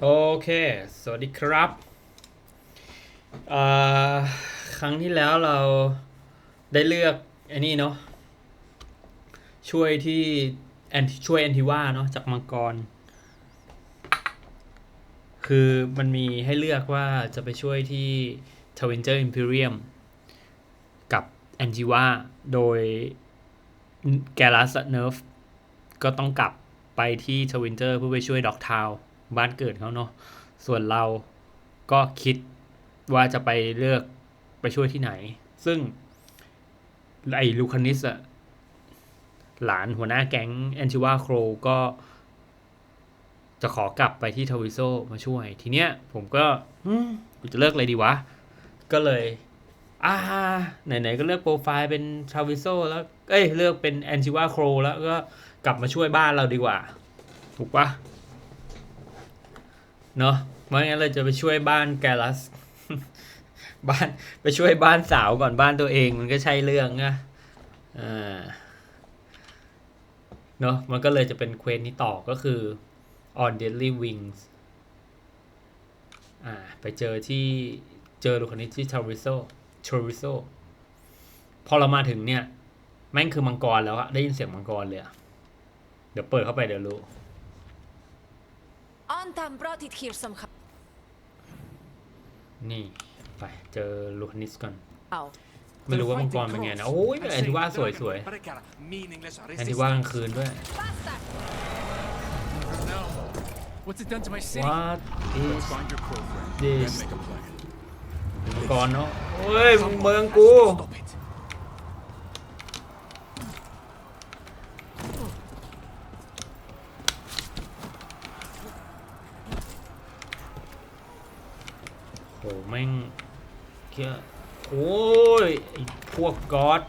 โอเคสวัสดีครับครั้งที่แล้วเราได้เลือกไอ้นี่เนาะช่วยที่ช่วยแอนทิว่าเนาะจากมังกรคือมันมีให้เลือกว่าจะไปช่วยที่ทวินเจอร์อิมพีเรียมกับแอนทิว่าโดยแกลัสเนิร์ฟก็ต้องกลับไปที่ทวินเจอร์เพื่อไปช่วยด็อกทาวบ้านเกิดเขาเนาะส่วนเราก็คิดว่าจะไปเลือกไปช่วยที่ไหนซึ่งไอ้ลูคานิสอะหลานหัวหน้าแก๊งแอนทิวาโครก็จะขอกลับไปที่ทวิโซมาช่วยทีเนี้ยผมก็กูจะเลือกอะไรดีวะก็เลยไหนๆก็เลือกโปรไฟล์เป็นทวิโซแล้วเลือกเป็นแอนทิวาโครแล้วก็กลับมาช่วยบ้านเราดีกว่าถูกปะเนาะเพราะงั้นเราจะไปช่วยบ้านแกลัสบ้านไปช่วยบ้านสาวก่อนบ้านตัวเองมันก็ใช่เรื่องนะเนาะมันก็เลยจะเป็นเควสนี้ต่อก็คือ on deadly wings ไปเจอลูคานิสที่ทริโซพอเรามาถึงเนี่ยแม่งคือมังกรแล้วอะได้ยินเสียงมังกรเลยอะเดี๋ยวเปิดเข้าไปเดี๋ยวรู้นี่ไปเจอลูคานิสก่อนไม่รู้ว่ามังกรเป็นไงนะโอ้ยแอนทิว่าสวยแอนทิว่ากลางคืนด้วย What is this มังกรเนาะโอ้ยเมืองกูโหแม่งเกี้ยโอ้ยไอ้พวกกอด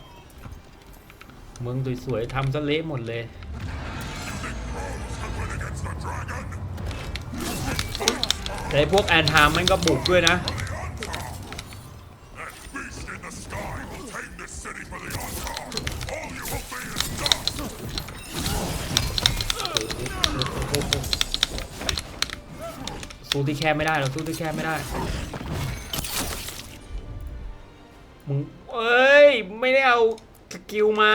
เมืองสวยๆทำซะเละหมดเลยแต่พวกแอนทามมันก็บุกด้วยนะสู้ที่แคบไม่ได้หรอกสู้ที่แคบไม่ได้มึงไม่ได้เอาสกิลมา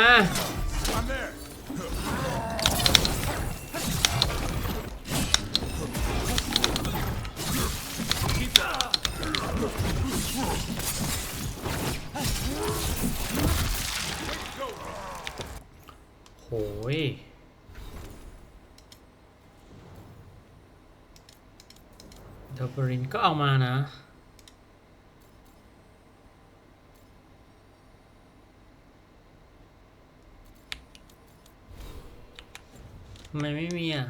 โหยเทอร์เบรินก็เอามานะทำไมไม่มีอ่ะ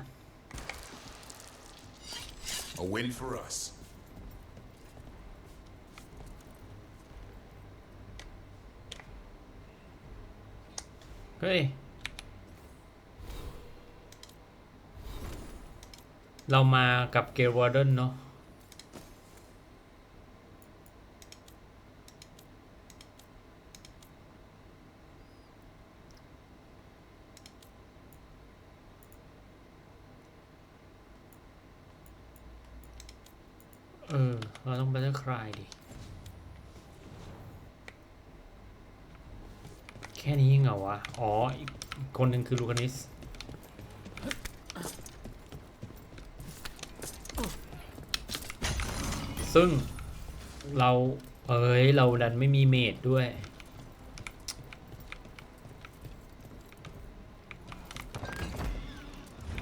A win for us. เฮ้ยเรามากับเกลวอร์เดนเนาะเราต้องไปเลือกใครดิแค่นี้เหรอวะอีกคนหนึ่งคือลูคานิสซึ่งเราดันไม่มีเมดด้วย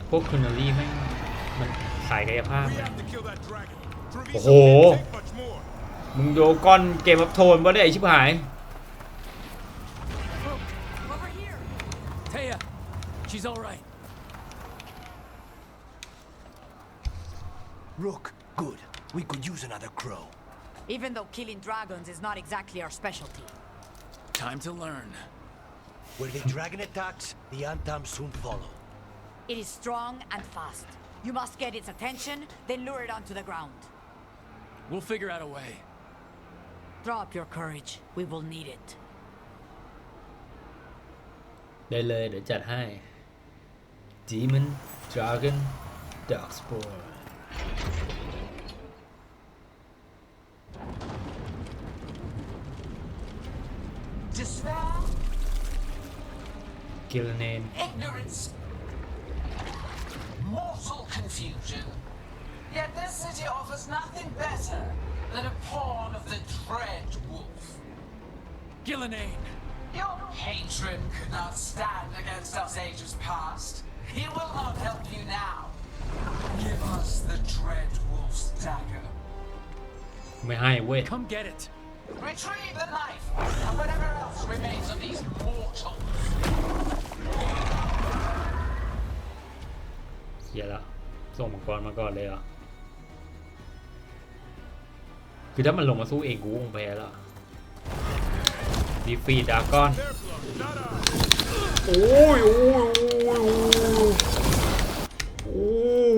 พวกคูนารีแม่งมันสายกายภาพนะโอ้โหมึงโยก้อนเกมอัพโทนบ่ได้ไอชิบหายShe's all right. Rook, good. We could use another crow. Even though killing dragons is not exactly our specialty. Time to learn. Where the dragon attacks, the Antam soon follow. It is strong and fast. You must get its attention, then lure it onto the ground. We'll figure out a way. Drop your courage. We will need it. ได้เลยเดี๋ยวจัดให้ Demon Dragon Darkspawn กิลเนน Ignorance. Mortal confusion. Yet this city offers nothing better than a pawn of the Dread Wolf. Gillenane! Your patron could not stand against us ages past. He will not help you now. Give us the Dread Wolf's dagger. ไม่ให้เว้ย Come get it! Retrieve the knife and whatever else remains of these mortals. เสียละส่งมังกรมาก่อนเลยอ่ะคือถ้ามันลงมาสู้เองกูคงแพ้แล้วดีฟีดากอนโอ้ยโอ้ยโอ้ยโอ้ย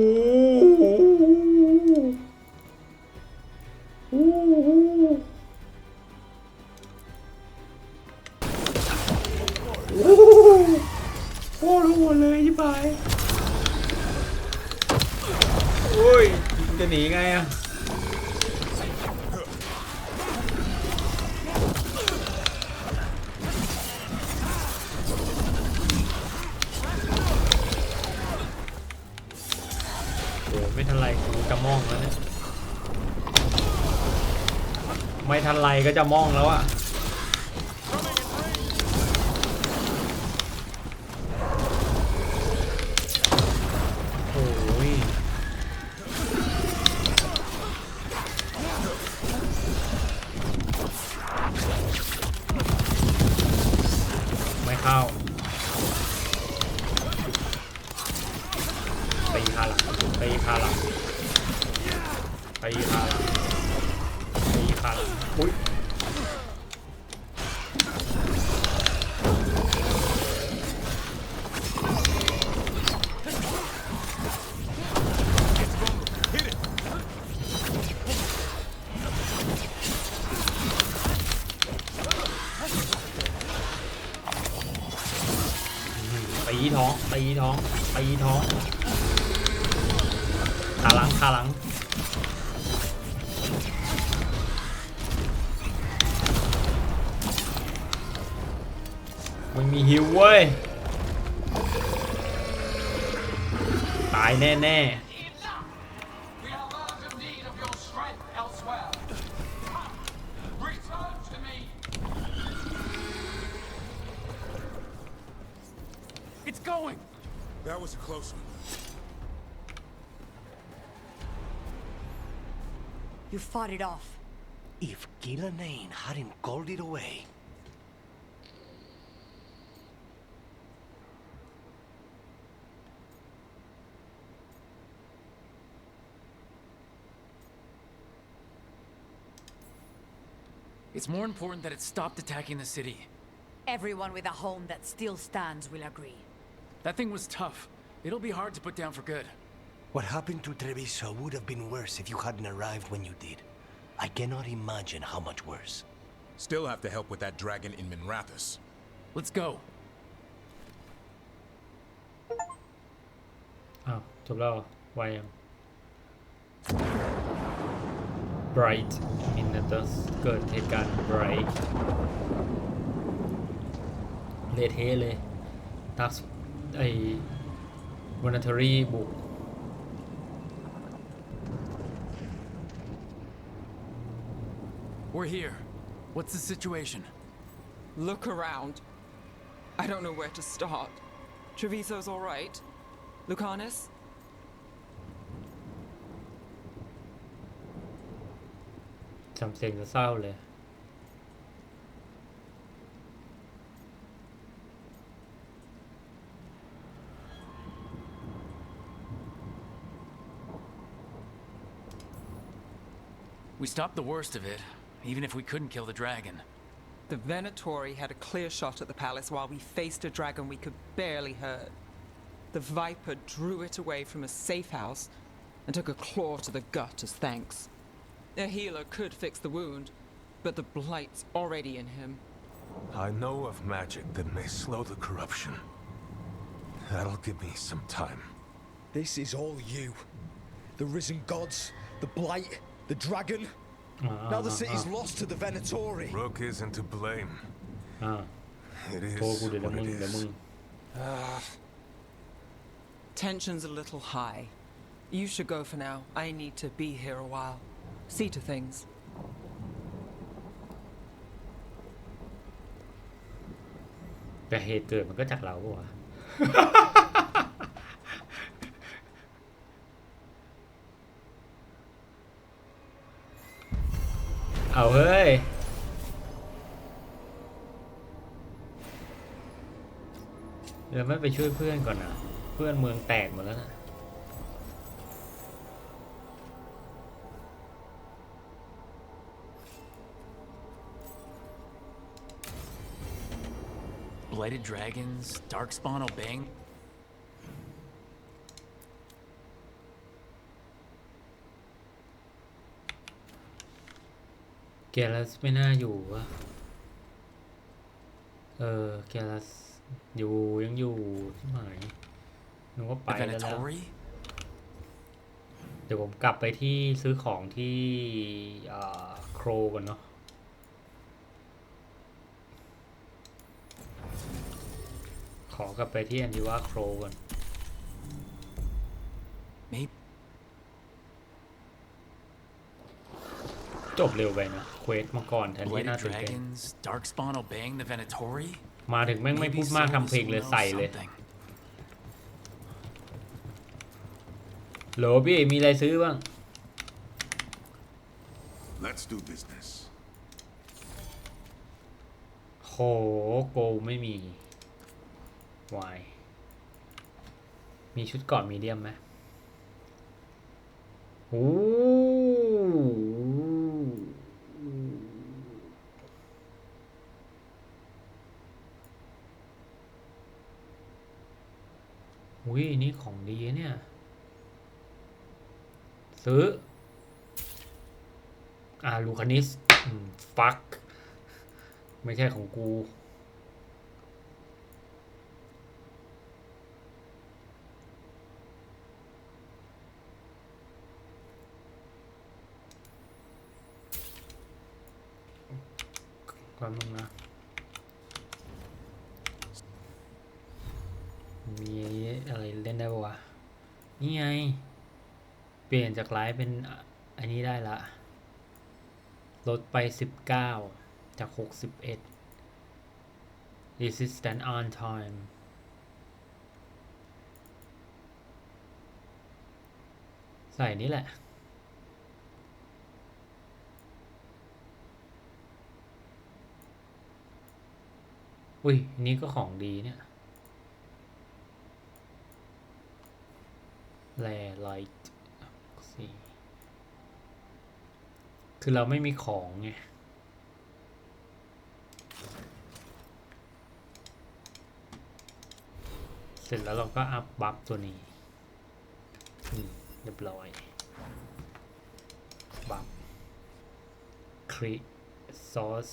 โอ้ยโอ้ยโอ้โหเลยยี่ปายโอ้ยจะหนีไงอ่ะไม่ทันไรกูจะมองแล้วเนี่ยไม่ทันไรก็จะมองแล้วอะโอ้ยไม่เข้าตีคาหลังตีคาหลังตีคาหลังตีคาหลังอุ้ยตีท้องตีท้องตีท้องขาหลังขาหลังมันมีฮิวเว้ยตายแน่ We have urgent need of your strength elsewhere. Come, return to me. It's going! That was a close one. You fought it off. If Gillenane hadn't called it away. It's more important that it stopped attacking the city. Everyone with a home that still stands will agree. That thing was tough. It'll be hard to put down for good. What happened to Treviso would have been worse if you hadn't arrived when you did. I cannot imagine how much worse. Still have to help with that dragon in Minrathous. Let's go. อ้าวจบแล้วไวยัง Bright Minrathous เกิดเหตุการณ์ Bright เละเทะเลยทักไอ้ Monetary บุก We're here. What's the situation? Look around. I don't know where to start. Treviso's all right. Lucanus? จำเสียงจะเศร้าเลย We stopped the worst of it, even if we couldn't kill the dragon. The Venatori had a clear shot at the palace while we faced a dragon we could barely hurt. The Viper drew it away from a safe house and took a claw to the gut as thanks. A healer could fix the wound, but the blight's already in him. I know of magic that may slow the corruption. That'll give me some time. This is all you. The risen gods, the blight, the dragon. Now the city's lost to the Venatori. Rook isn't to blame. It โทษ is กูเดี๋ยว what มึ it งเดี๋ยวมึ is. ง Tension's a little high. You should go for now. I need to be here a while. See to things. แต่เหตุเกิดมันก็จากเราปะวะ เอาเฮ้ยเดี๋ยวไม่ไปช่วยเพื่อนก่อนนะเพื่อนเมืองแตกหมดแล้วนะ Blighted dragons, darkspawn obeying. แกลัสไม่น่าอยู่วะแกลัสอยู่ยังอยู่ที่ไหนนึกว่าไปแล้ว Veilguard? เดี๋ยวผมกลับไปที่ซื้อของที่โครก่อนเนาะขอกลับไปที่อันที่ว่าโครก่อน Maybe. จบเร็วไปนะเควสมาก่อนแทนที่น่า Blighted ตื่นเต้น dragons, darkspawn obeying the Venatori? มาถึงแม่งไม่พูดมากทำเพลงเลยใส่เลยโหลพี่มีอะไรซื้อบ้าง Let's do business. โหโกไม่มีวายมีชุดเกราะมีเดียมไหมโอ้อุ้ยนี่ของดีเนี่ยซื้อลูคานิสฟักไม่ใช่ของกูความมึงนะมีอะไรเล่นได้ปะวะนี่ไงเปลี่ยนจากไลฟ์เป็นอันนี้ได้ละลดไป19จาก61 resistance on time ใส่นี่แหละอุ้ยนี่ก็ของดีเนี่ยแร่ไลท์สี่คือเราไม่มีของไงเสร็จแล้วเราก็อัพบัฟตัวนี้เรียบร้อยบัฟคริซอส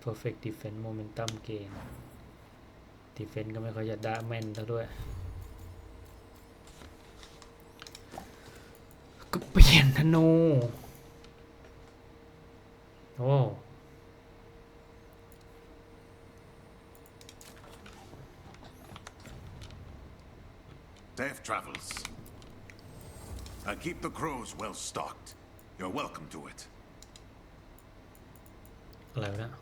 perfect defense momentum gain defense ก็ไม่ค่อยจะได้แม่นแล้วด้วยก็เปลี่ยนธนูโอ้ Safe travels. And keep the crows well stocked. You're welcome to it. อะไรวะเนี่ย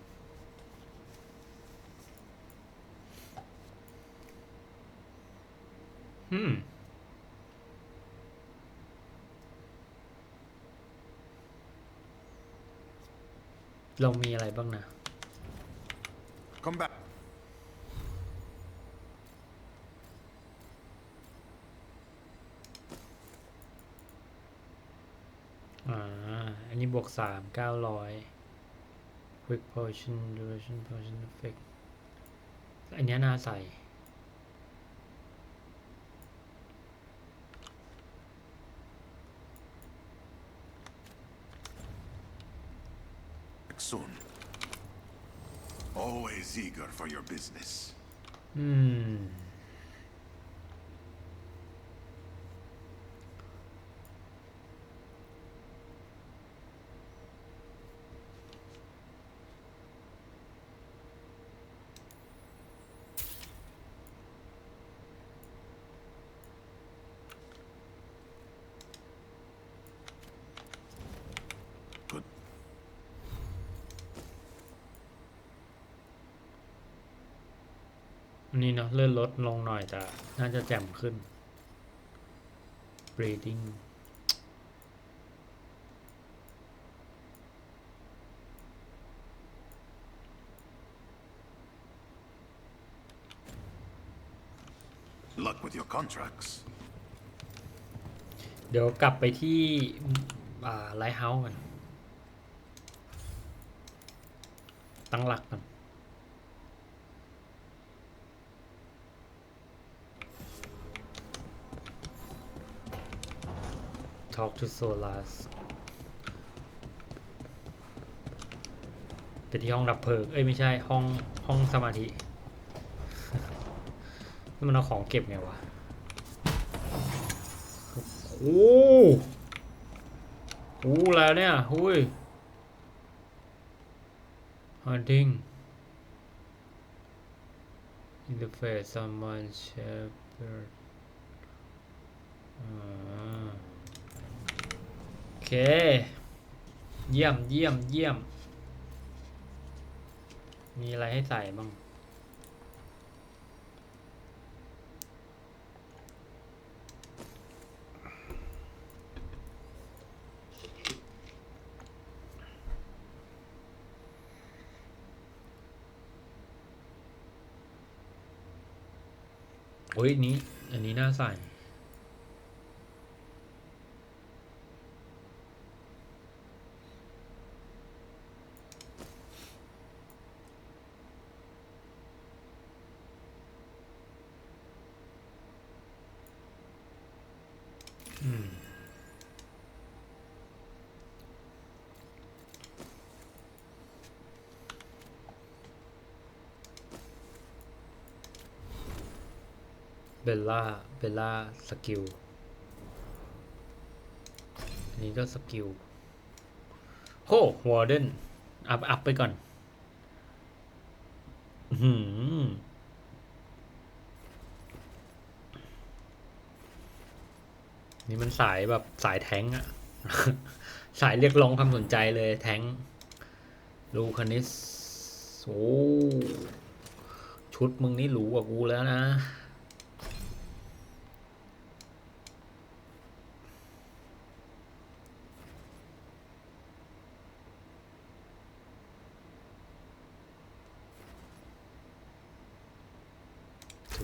เรามีอะไรบ้างนะ Come back. อันนี้บวก3 900 quick potion duration potion effect อันนี้น่าใส่Soon. Always eager for your business. อ นี่เนาะเลื่อนลดลงหน่อยแต่น่าจะแจ่มขึ้น breeding Luck with your contracts. เดี๋ยวกลับไปที่ไลท์เฮาส์กันตั้งหลักกัน Talk to Solas ไปที่ห้องดับเพลิงไม่ใช่ห้องสมาธิ มันเอาของเก็บไงวะโอ้แล้วเนี่ยหุ้ย hunting interface summon shepherd โอเคเยี่ยมมีอะไรให้ใส่บ้างโอ้ยอันนี้น่าใส่เบลล่าสกิลอันนี้ก็สกิลโหวอร์เดนอัพไปก่อนนี่มันสายแบบสายแท้งอะ สายเรียกร้องความสนใจเลยแท้งลูคานิสโอ้ชุดมึงนี่หรูกว่ากูแล้วนะ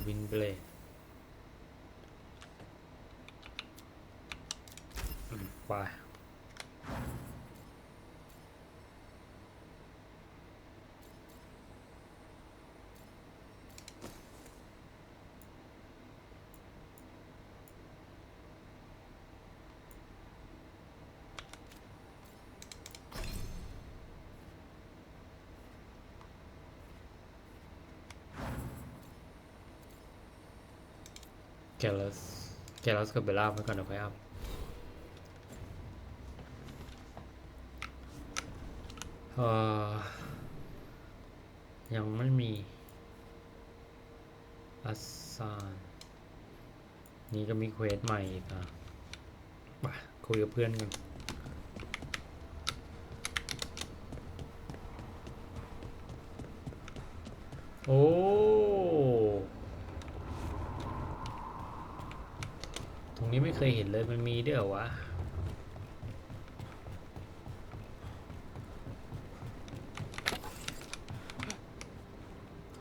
วินเบลดไปแกลสกับเบลล่าไว้ก่อนเดี๋ยวค่อยอัพยังไม่มีอัสซานนี่ก็มีเควสใหม่อีกอ่ะไปคุยกับเพื่อนกันโอ้ตรงนี้ไม่เคยเห็นเลยมันมีด้วยเหรอวะ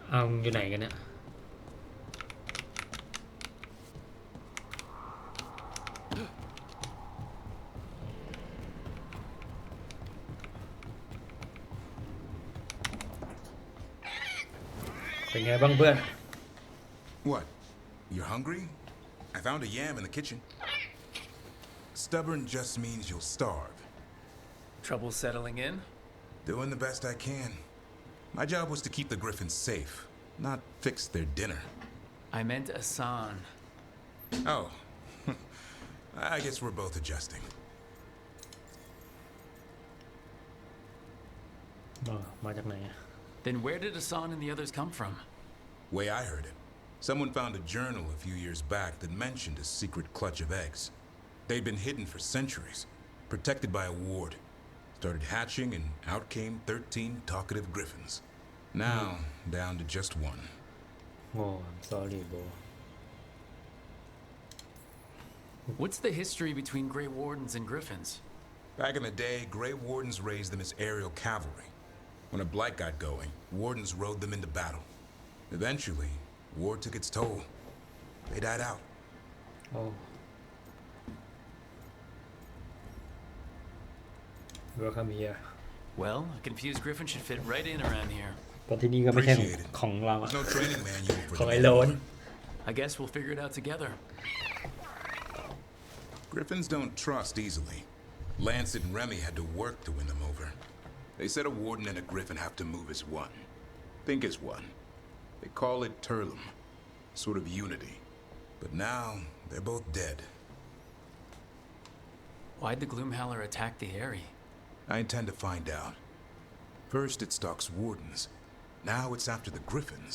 เอาอยู่ไหนกันเนี่ยเป็นไงบ้างเพื่อน What? You're hungry? I found a yam in the kitchen. Stubborn just means you'll starve. Trouble settling in? Doing the best I can. My job was to keep the griffins safe, not fix their dinner. I meant Asan. Oh. I guess we're both adjusting. มาจากไหน Then where did Asan and the others come from? Way I heard it. Someone found a journal a few years back that mentioned a secret clutch of eggs. They'd been hidden for centuries, protected by a ward. Started hatching and out came 13 talkative griffins. Now, down to just one. Oh, I'm sorry, bro. What's the history between Grey Wardens and Griffins? Back in the day, Grey Wardens raised them as aerial cavalry. When a blight got going, Wardens rode them into battle. Eventually, war took its toll. They died out. Oh. Welcome here. Well, a confused Griffin should fit right in around here. เพราะที่นี่ก็ไม่ใช่ของเราอะ There's no training manual for ของ them ไอ้โลน anymore. I guess we'll figure it out together. Griffins don't trust easily. Lancet and Remy had to work to win them over. They said a warden and a griffin have to move as one. Think as one. They call it Turlum. Sort of unity. But now, they're both dead. Why'd the Gloomhowler attack the Eyrie? I intend to find out. First it stalks wardens. Now it's after the griffins.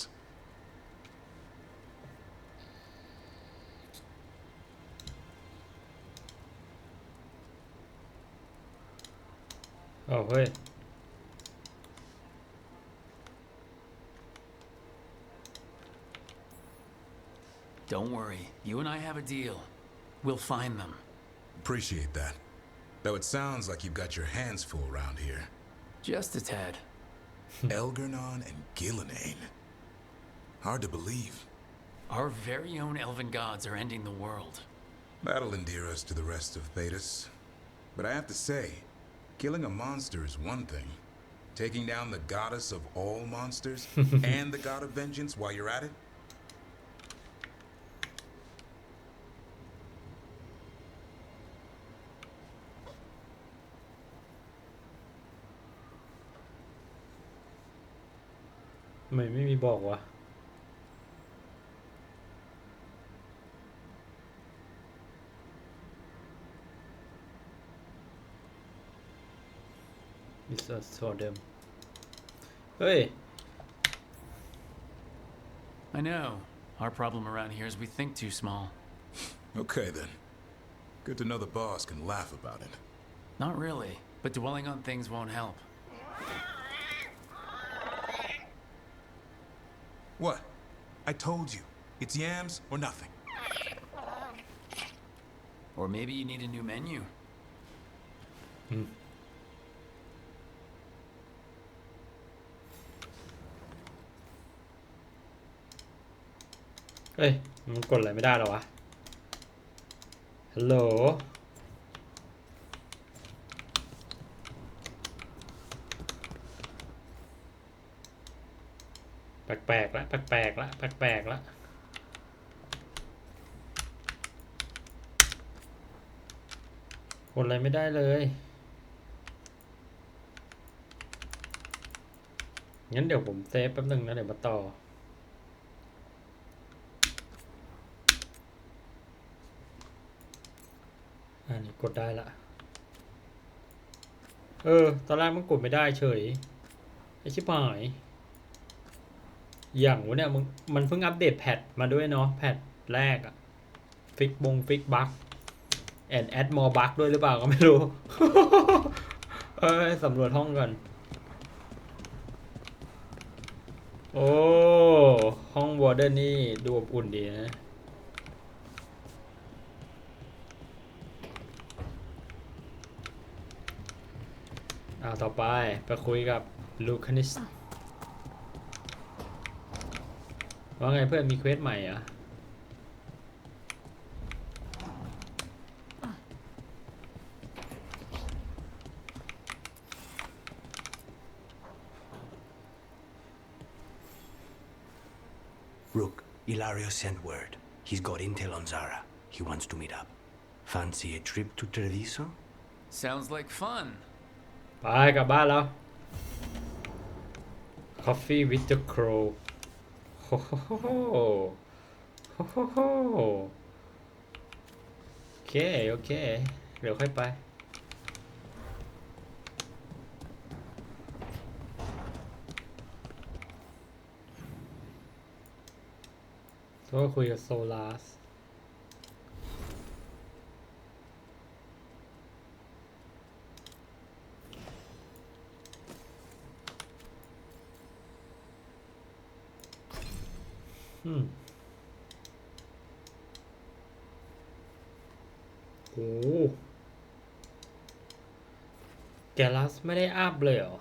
Oh, เฮ้ย Don't worry. You and I have a deal. We'll find them. Appreciate that. Though it sounds like you've got your hands full around here. Just a tad. Elgernon and Gillenane. Hard to believe. Our very own elven gods are ending the world. That'll endear us to the rest of Thedas. But I have to say, killing a monster is one thing. Taking down the goddess of all monsters and the god of vengeance while you're at it?ไม่มีบอกวะ It's us for them เฮ้ย I know. Our problem around here is we think too small. Okay then. Good to know the boss can laugh about it. Not really, but dwelling on things won't help. What? I told you. It's yams or nothing. Or maybe you need a new menu. เฮ้ย มันกดอะไรไม่ได้หรอวะ ฮัลโหล แปลกๆละแปลกๆละแปลกๆละกดอะไรไม่ได้เลย งั้นเดี๋ยวผมเซฟแป๊บนึงนะเดี๋ยวมาต่อ อันนี้กดได้ละตอนแรกมันกดไม่ได้เฉยไอ้ชิบหายอย่างวะเนี่ยมันเพิ่งอัปเดตแพทมาด้วยเนาะแพทแรกอะฟิกบั๊กแอดมอร์บั๊กด้วยหรือเปล่าก็ไม่รู้ สำรวจห้องก่อนโอ้ห้องวอร์เดนนี่ดูอบอุ่นดีนะต่อไปคุยกับลูคานิสว่าไงเพื่อนมีเควสใหม่อ่ะ Rook, Ilario sent word. He's got intel on Zara. He wants to meet up. Fancy a trip to Treviso? Sounds like fun. ไปกลับบ้านแล้ว Coffee with the Crow โอ้โหโอเคเดี๋ยวค่อยไปก็คุยกับโซลาส อืมโอ้แกลัสไม่ได้อัพเลยเหรอ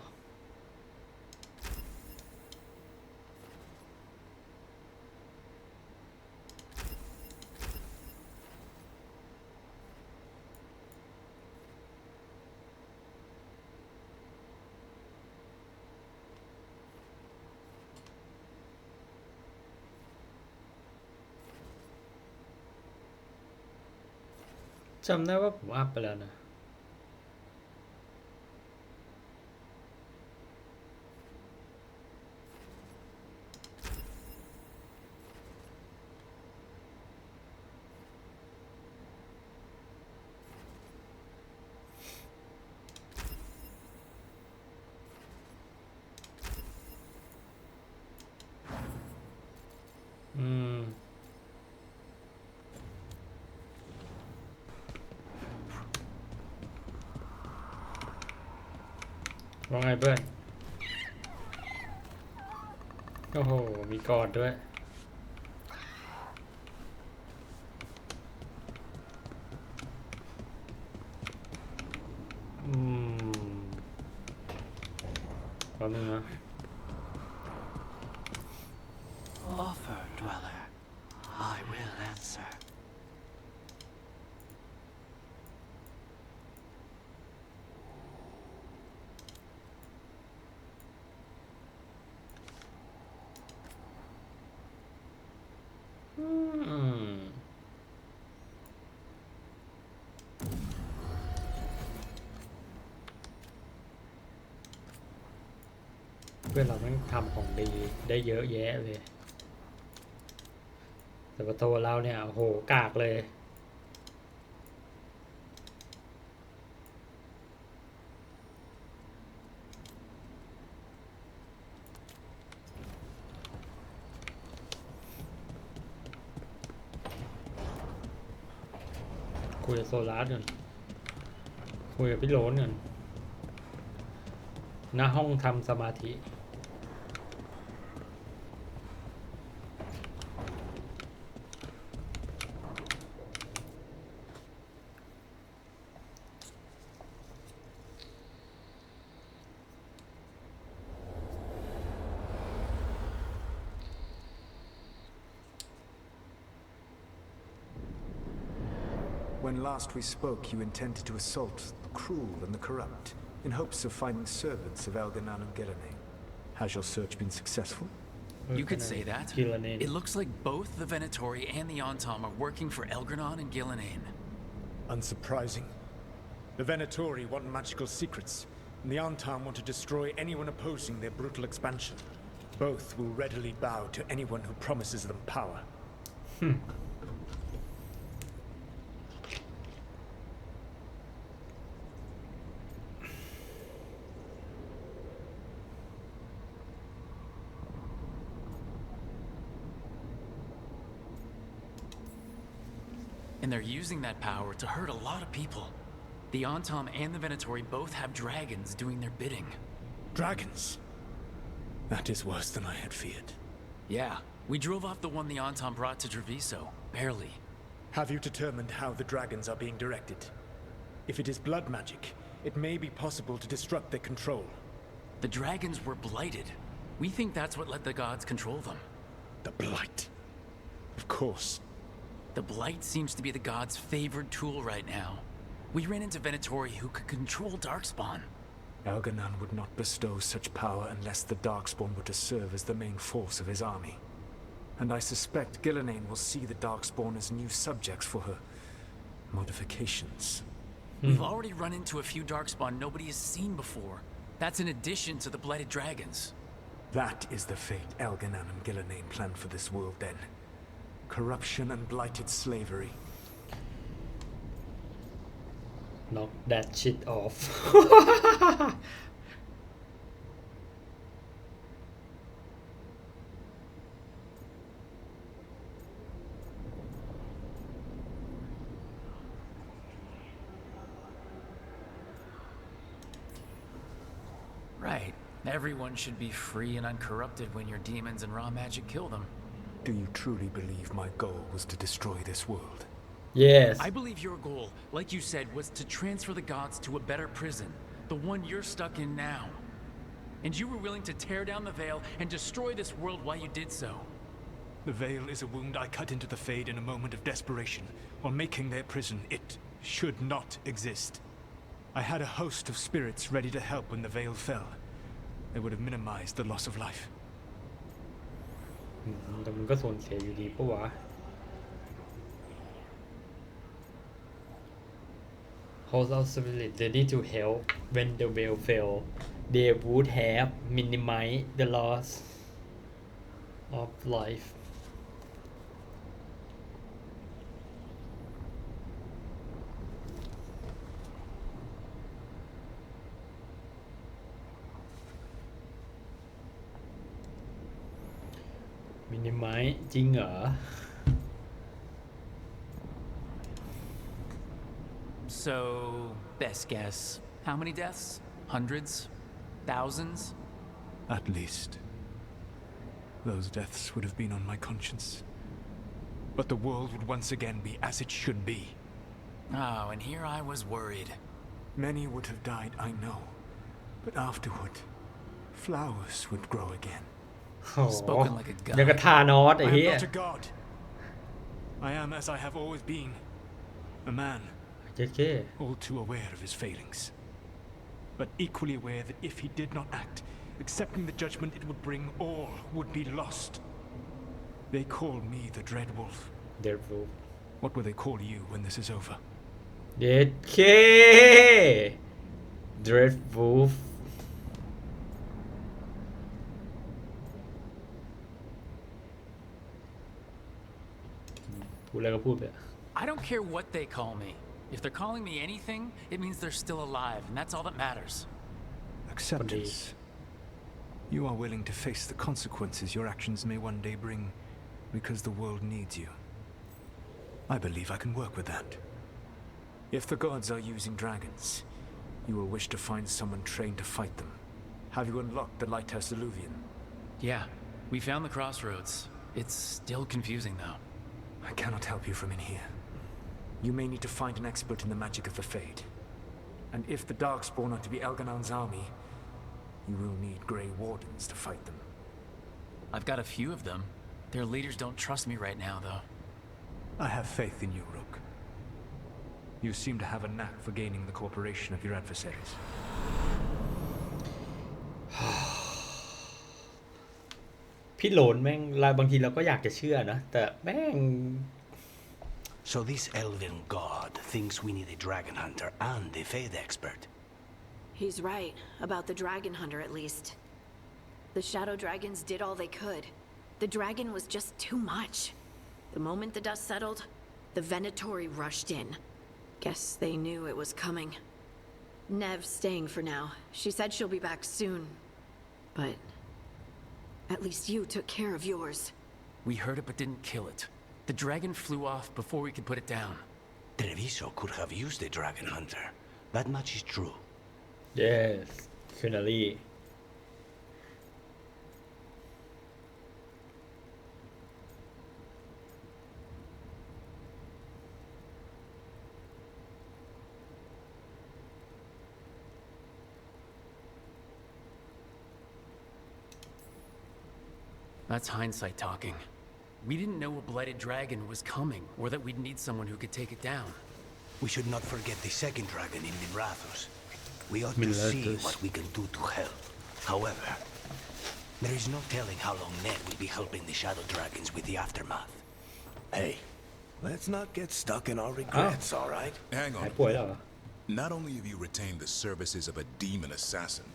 จำได้ว่าผมอัพไปแล้วนะอืมว่าไงเพื่อนโอ้โหมีกอดด้วยอืมแป๊บนึงนะ Offer, dweller. I will answer. Hmm. เพื่อนเราต้องทำของดีได้เยอะแยะเลยแต่ประตูเราเนี่ยโอ้โหกากเลยคุยกับโซลาร์ก่อนคุยกับพี่โรนก่อนหน้าห้องทำสมาธิ When last we spoke, you intended to assault the cruel and the corrupt, in hopes of finding servants of Elganan and Gillenane. Has your search been successful? You could say that. Gillenane. It looks like both the Venatori and the Antam are working for Elgranon and Gillenane. Unsurprising. The Venatori want magical secrets, and the Antam want to destroy anyone opposing their brutal expansion. Both will readily bow to anyone who promises them power. And they're using that power to hurt a lot of people. The Antam and the Venatori both have dragons doing their bidding. Dragons? That is worse than I had feared. Yeah, we drove off the one the Antam brought to Treviso. Barely. Have you determined how the dragons are being directed? If it is blood magic, it may be possible to disrupt their control. The dragons were blighted. We think that's what let the gods control them. The Blight. Of course. The Blight seems to be the gods' favored tool right now. We ran into Venatori who could control Darkspawn. Elganan would not bestow such power unless the Darkspawn were to serve as the main force of his army. And I suspect Gillenane will see the Darkspawn as new subjects for her modifications. We've already run into a few Darkspawn nobody has seen before. That's in addition to the Blighted Dragons. That is the fate Elganan and Gillenane planned for this world then. Corruption and blighted slavery. Knock that shit off. Right. Everyone should be free and uncorrupted when your demons and raw magic kill them. Do you truly believe my goal was to destroy this world? yes I believe your goal, like you said, was to transfer the gods to a better prison, the one you're stuck in now. And you were willing to tear down the veil and destroy this world while you did so. The veil is a wound I cut into the Fade in a moment of desperation, while making their prison. It should not exist. I had a host of spirits ready to help when the veil fell. They would have minimized the loss of life. แต่มันก็สูญเสียอยู่ดีปะวะ Host of Spirit ready to help when the veil fell they would have minimized the loss of life minimize จริงเหรอ So, best guess. How many deaths? Hundreds? Thousands? At least. Those deaths would have been on my conscience. But the world would once again be as it should be. Oh, and here I was worried. Many would have died, I know. But afterward, flowers would grow again. Spoken like a god. ยังกระทานอสไอ้ I เหี้ am ย not a god. I am as I have always been. A man, เจ๊เจ๊ all too aware of his failings. But equally aware that if he did not act, accepting the judgment it would bring, all would be lost. They call me the Dread Wolf. เดดวูฟ What will they call you when this is over? เดดเคเดดวูฟพูดอะไรก็พูดไป I don't care what they call me. If they're calling me anything, it means they're still alive, and that's all that matters. Acceptance. You are willing to face the consequences your actions may one day bring because the world needs you. I believe I can work with that. If the gods are using dragons, you will wish to find someone trained to fight them. Have you unlocked the Lighthouse Illuvian? Yeah, we found the crossroads. It's still confusing, though. I cannot help you from in here. You may need to find an expert in the magic of the Fade. And if the Darkspawn are to be Elganon's army, you will need Grey Wardens to fight them. I've got a few of them. Their leaders don't trust me right now, though. I have faith in you, Rook. You seem to have a knack for gaining the cooperation of your adversaries. พี่โหลนแม่งบางทีเราก็อยากจะเชื่อนะแต่แม่ง So this elven god thinks we need a dragon hunter and a Fade expert. He's right, about the dragon hunter at least. The shadow dragons did all they could. The dragon was just too much. The moment the dust settled, the Venatori rushed in. Guess they knew it was coming. Nev's staying for now. She said she'll be back soon. But at least you took care of yours. We heard it but didn't kill it. The dragon flew off before we could put it down. Treviso could have used a dragon hunter. That much is true. yes finally That's hindsight talking. We didn't know a blighted dragon was coming, or that we'd need someone who could take it down. We should not forget the second dragon in Mirathos. We ought to see what we can do to help. However, there is no telling how long Ned will be helping the Shadow Dragons with the aftermath. Hey, let's not get stuck in our regrets, all right? Hang หาย on. ป่วยแล้วเหรอ Not only have you retained the services of a demon assassin,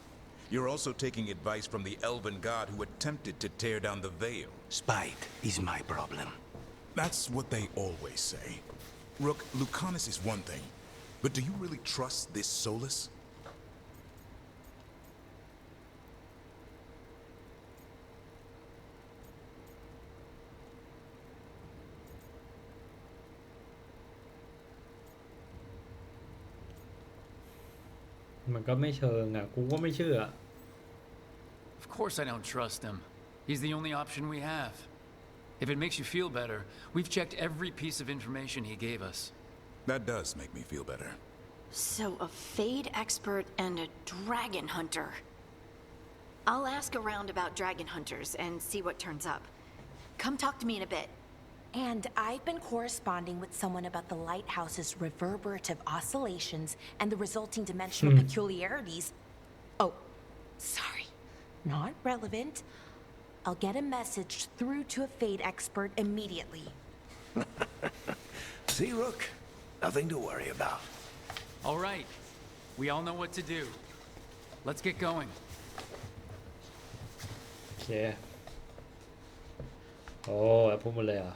you're also taking advice from the elven god who attempted to tear down the veil. Spite is my problem. That's what they always say. Rook, Lucanus is one thing, but do you really trust this Solus?มันก็ไม่เชิงอ่ะกูก็ไม่เชื่อ Of course I don't trust him. He's the only option we have. If it makes you feel better, we've checked every piece of information he gave us. That does make me feel better. So, a Fade expert and a dragon hunter. I'll ask around about dragon hunters and see what turns up. Come talk to me in a bit. And I've been corresponding with someone about the lighthouse's reverberative oscillations and the resulting dimensional peculiarities. Oh, sorry. Not relevant. I'll get a message through to a Fade expert immediately. See, Rook? Nothing to worry about. All right. We all know what to do. Let's get going. โอเคโอ้พูดหมดเลยเหรอ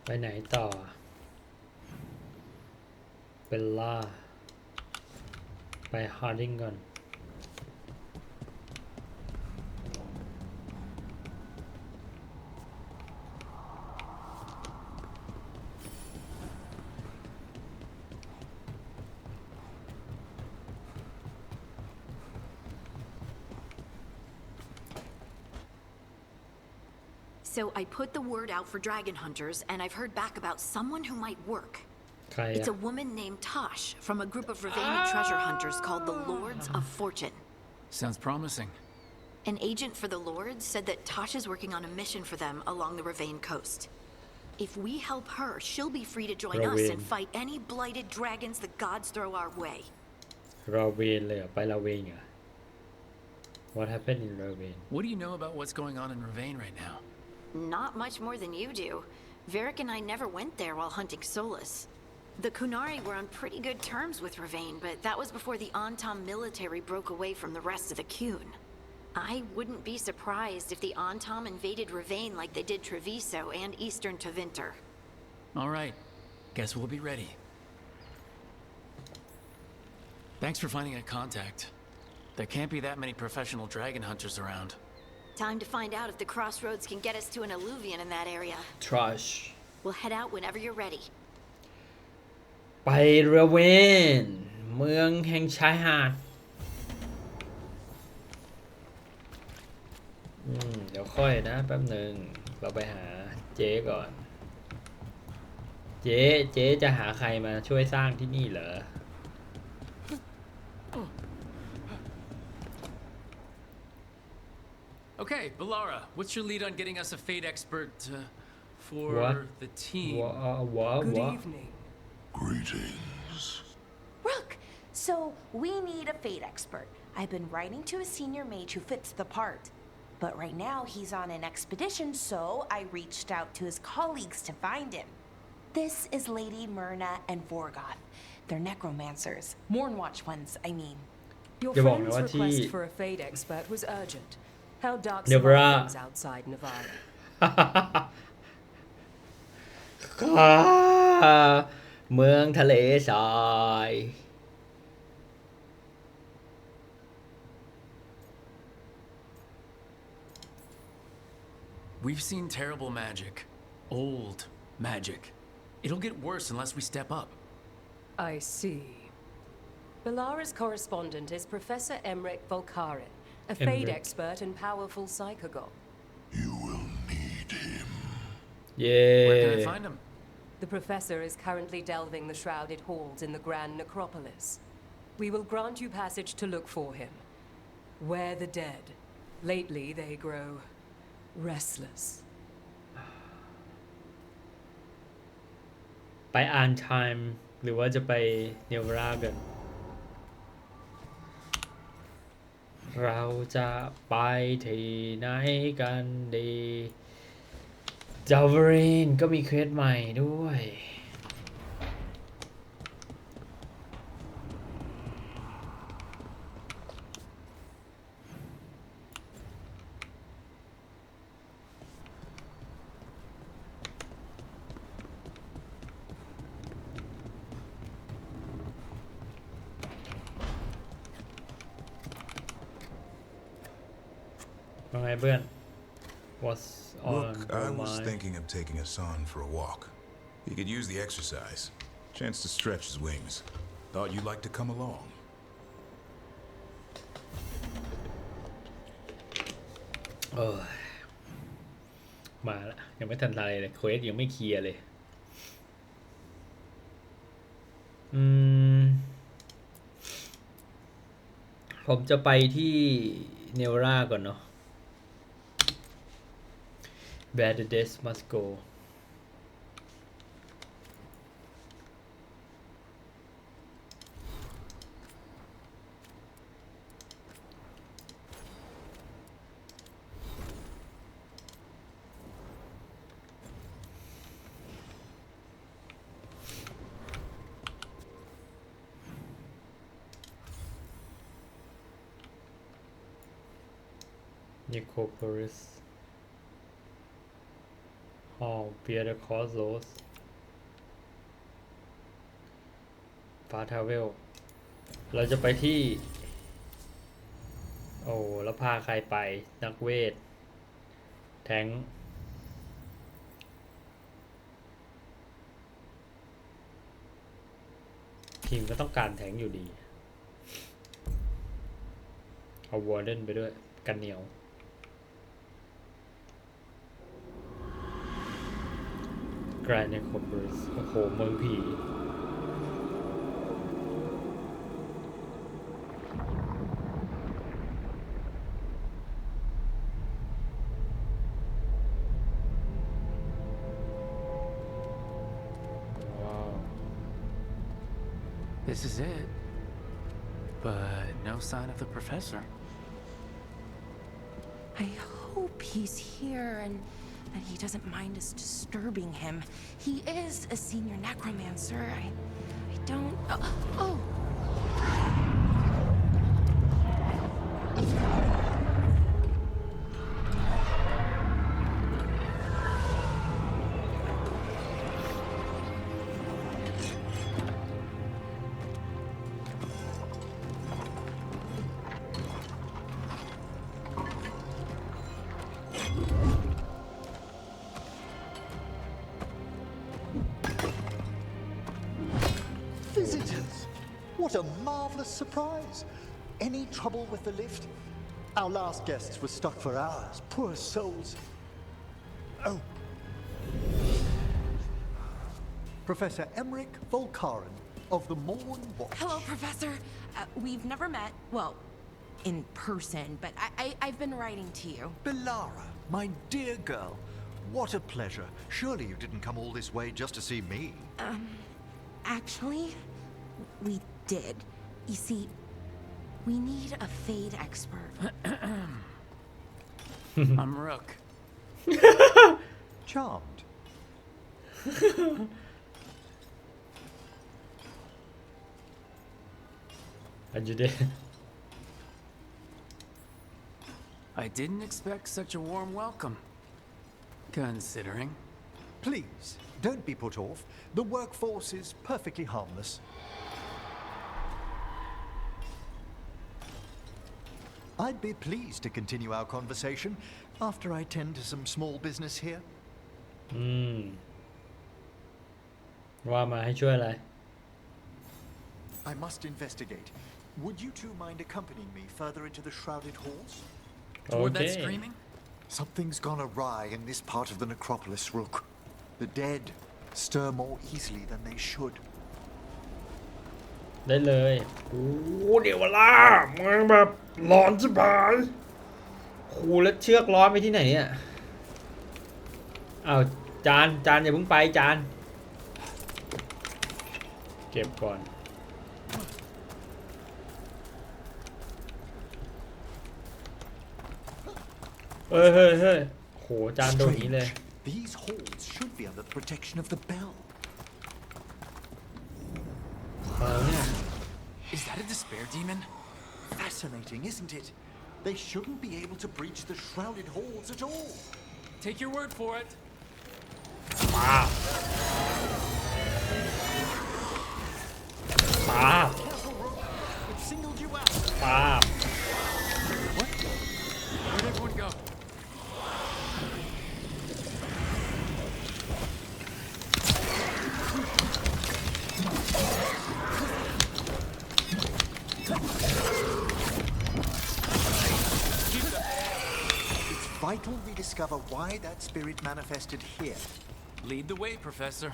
ไปไหนต่อเบลล่าไปฮาร์ดิงก่อน So I put the word out for dragon hunters, and I've heard back about someone who might work. ใคร It's อะ a woman named Tosh from a group of Ravena treasure hunters called the Lords of Fortune. Sounds promising. An agent for the Lords said that Tosh is working on a mission for them along the Ravane coast. If we help her, she'll be free to join us and fight any blighted dragons the gods throw our way. ราเวนเลยเหรอไปราเวนเหรอ What happened in Raven What do you know about what's going on in Ravane right now? Not much more than you do. Varric and I never went there while hunting Solus. The Kunari were on pretty good terms with Ravane, but that was before the Antam military broke away from the rest of the Kun. I wouldn't be surprised if the Antam invaded Ravane like they did Treviso and Eastern Tevinter. All right. Guess we'll be ready. Thanks for finding a contact. There can't be that many professional dragon hunters around. Time to find out if the crossroads can get us to an alluvion in that area. Trash We'll head out whenever you're ready. ไปราเวนเมืองแห่งชายหาดเดี๋ยวค่อยนะแป๊บหนึ่งเราไปหาเจ๊ก่อน เจ๊จะหาใครมาช่วยสร้างที่นี่เหรอ Okay, Veilguard, what's your lead on getting us a Fade expert for What? the team? Good evening. Greetings. Rook, so we need a Fade expert. I've been writing to a senior mage who fits the part. But right now he's on an expedition, so I reached out to his colleagues to find him. This is Lady Myrna and Vorgoth. They're necromancers. Mournwatch ones, I mean. Yourอย่าบอกนะ friend's ว่าที่ request for a Fade expert was urgent. How dark Nevarra. are things outside Nevarra? เมืองทะเลทราย We've seen terrible magic. Old magic. It'll get worse unless we step up. I see. Belara's correspondent is Professor Emmrich Volkaren, a Fade Emmrich. expert and powerful psychagon. You will need him. เย้ Where can I find him? The professor is currently delving the shrouded halls in the Grand Necropolis. We will grant you passage to look for him. Where the dead. Lately they grow restless. ไปอ่านไทม์หรือว่าจะไปเนวรากัน เราจะไปที่ไหนกันดีจาวเรนก็มีเควสใหม่ด้วย ว่าไงเพื่อน What's on Look, I your was mind? thinking of taking Hassan for a walk. He could use the exercise. Chance to stretch his wings. Thought you'd like to come along. โอ้ยมาละยังไม่ทันอะไรเลยเควสยังไม่เคลียร์เลยผมจะไปที่เนวราก่อนเนาะ Where the dead must go Necropolis Hall Bear the Crossroads Fast Travel เราจะไปที่โอ้แล้วพาใครไปนักเวทแทงทีมก็ต้องการแทงอยู่ดีเอาวอร์เดนไปด้วยกันเหนียวกรายในคอมเบอร์สโอ้โหเมืองผีว้าว This is it. But no sign of the professor. I hope he's here and that he doesn't mind us disturbing him. He is a senior necromancer. I don't... Oh! Visitors! What a marvelous surprise! Any trouble with the lift? Our last guests were stuck for hours. Poor souls. Oh. Professor Emmrich Veilguard of the Morn Watch. Hello, Professor. We've never met. Well, in person, but I've been writing to you. Belara, my dear girl. What a pleasure. Surely you didn't come all this way just to see me. Actually, we did. You see, we need a fade expert. I'm Rook. Charmed. How'd you do? I didn't expect such a warm welcome. Considering. Please, don't be put off. The workforce is perfectly harmless. I'd be pleased to continue our conversation after I tend to some small business here. ว่ามาให้ช่วยอะไร I must investigate. Would you two mind accompanying me further into the shrouded halls? Toward that screaming? Something's gone awry in this part of the necropolis, Rook. The dead stir more easily than they should. ได้เลยโอ้เดี๋ยวล่ะมึงแบบร้อนชิบหายโหแล้วเชือกร้อนไปที่ไหนอ่ะอ้าวจานอย่าเพิ่งไปจานเก็บก่อนเฮ้ยโหจานโดนนี้เลย These halls should be under the protection of the bell. Is that a despair demon? Fascinating, isn't it? They shouldn't be able to breach the shrouded halls at all. Take your word for it. Wow. Wow. It singled you out. Wow. What? Where'd everyone go? vital we discover why that spirit manifested here. Lead the way, Professor.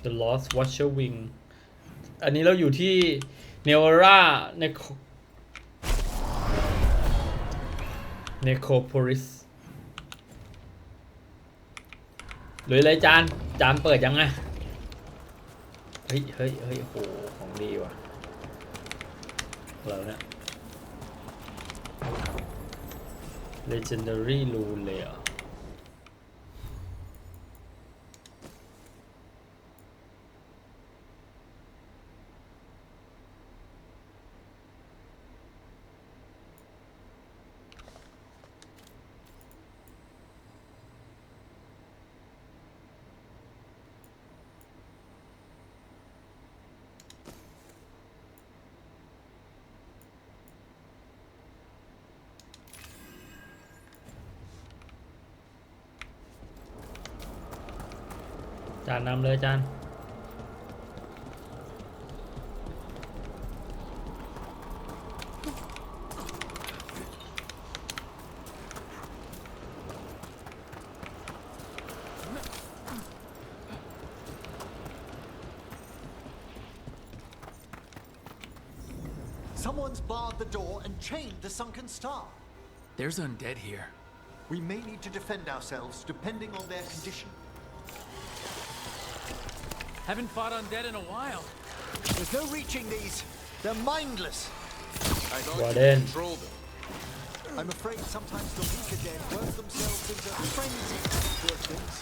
The Lost Watcher Wing อันนี้เราอยู่ที่ Nevarra Necropolis หรืออะไรจานเปิดยังไงเฮ้ยโหของดีว่ะแล้วเนี่ย Legendary Rune เลยอ่ะจานนำเลยจาน Someone's barred the door and chained the sunken star. There's undead here. We may need to defend ourselves depending on their condition. Haven't fought undead in a while. There's no reaching these. They're mindless. I thought you controlled them. I'm afraid sometimes the weaker dead work themselves into frenzy. Poor things.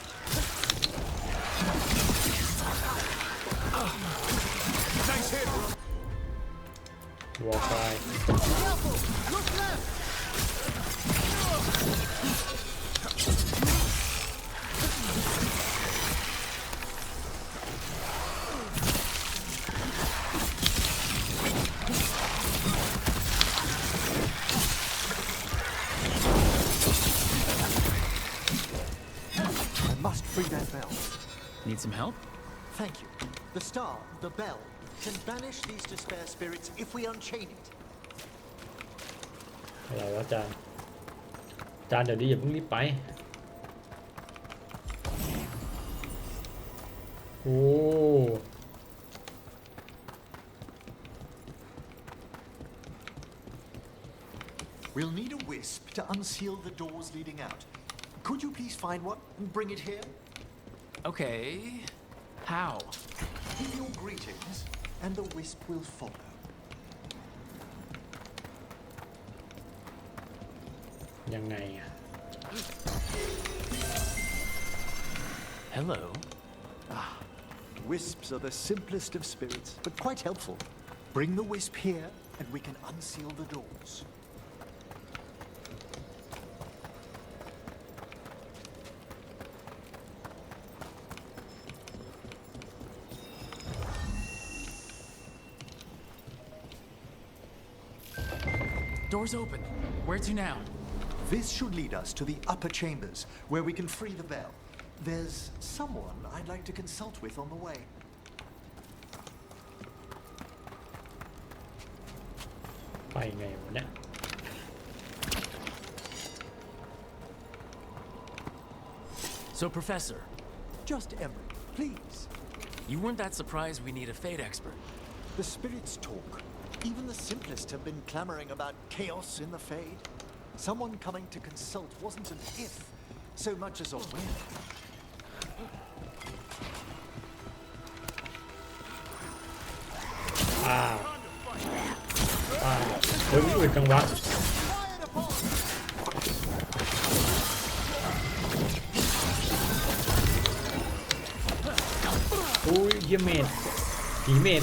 Nice hit. Walk by. Careful! Look left! Must free that bell. Need some help? Thank you. The star, the bell, can banish these despair spirits if we unchain it. อะไรวะจานเดี๋ยวนี้อย่าเพิ่งรีบไปโอ้ We'll need a wisp to unseal the doors leading out. Could you please find one and bring it here? Okay. How? Give your greetings, and the wisp will follow. Hello. Ah, wisps are the simplest of spirits, but quite helpful. Bring the wisp here, and we can unseal the doors. Door's open. Where to now? This should lead us to the upper chambers, where we can free the bell. There's someone I'd like to consult with on the way. So, Professor. Just Emmrich, please. You weren't that surprised we need a fate expert. The spirits talk. Even the simplest have been clamoring about chaos in the Fade. Someone coming to consult wasn't an if, so much as a when. Ôi, căng quá. Ui, giê mệt. Tí mệt.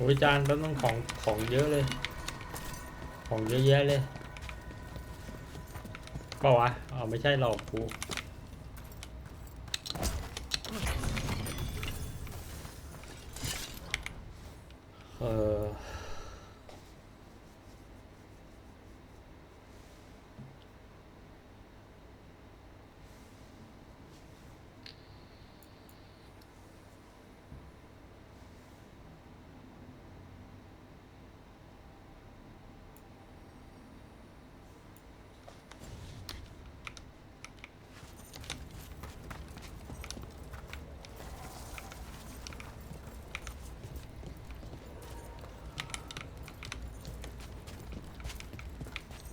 อ้ยจานแล้วต้องของเยอะเลยของเยอะแยะเลยเปล่าวะอ๋อไม่ใช่หรอกกู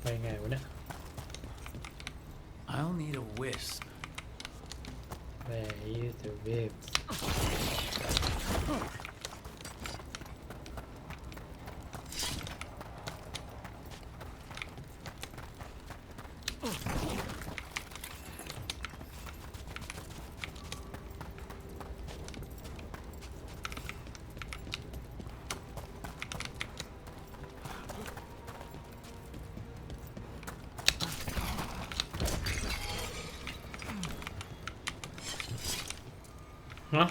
ไปไงวะเนี่ย I'll need a wisp. Where is the waves? Huh?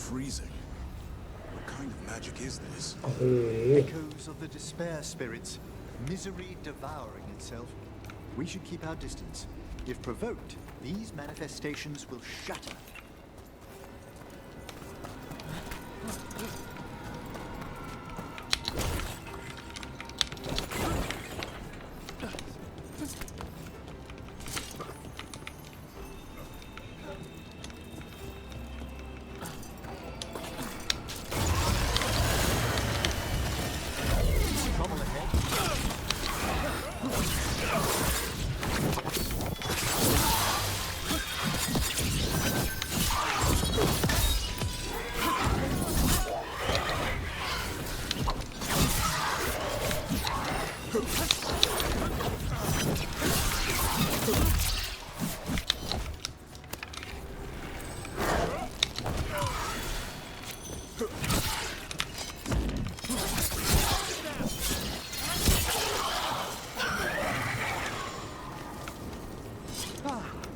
Freezing. What kind of magic is this? Echoes of the despair spirits, misery devouring itself. We should keep our distance. If provoked, these manifestations will shatter.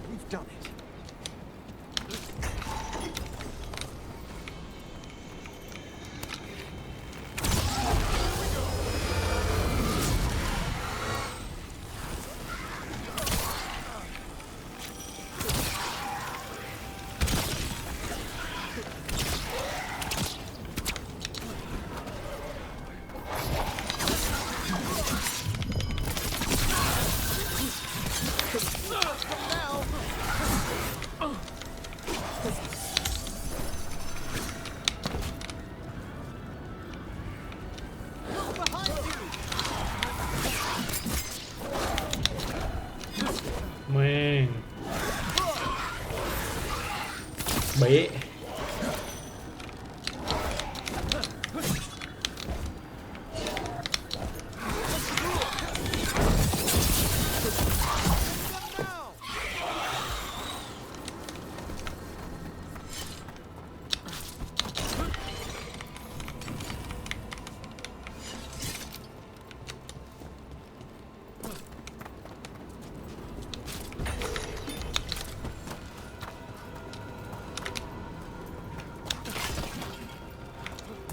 We've done it. Man. Bể.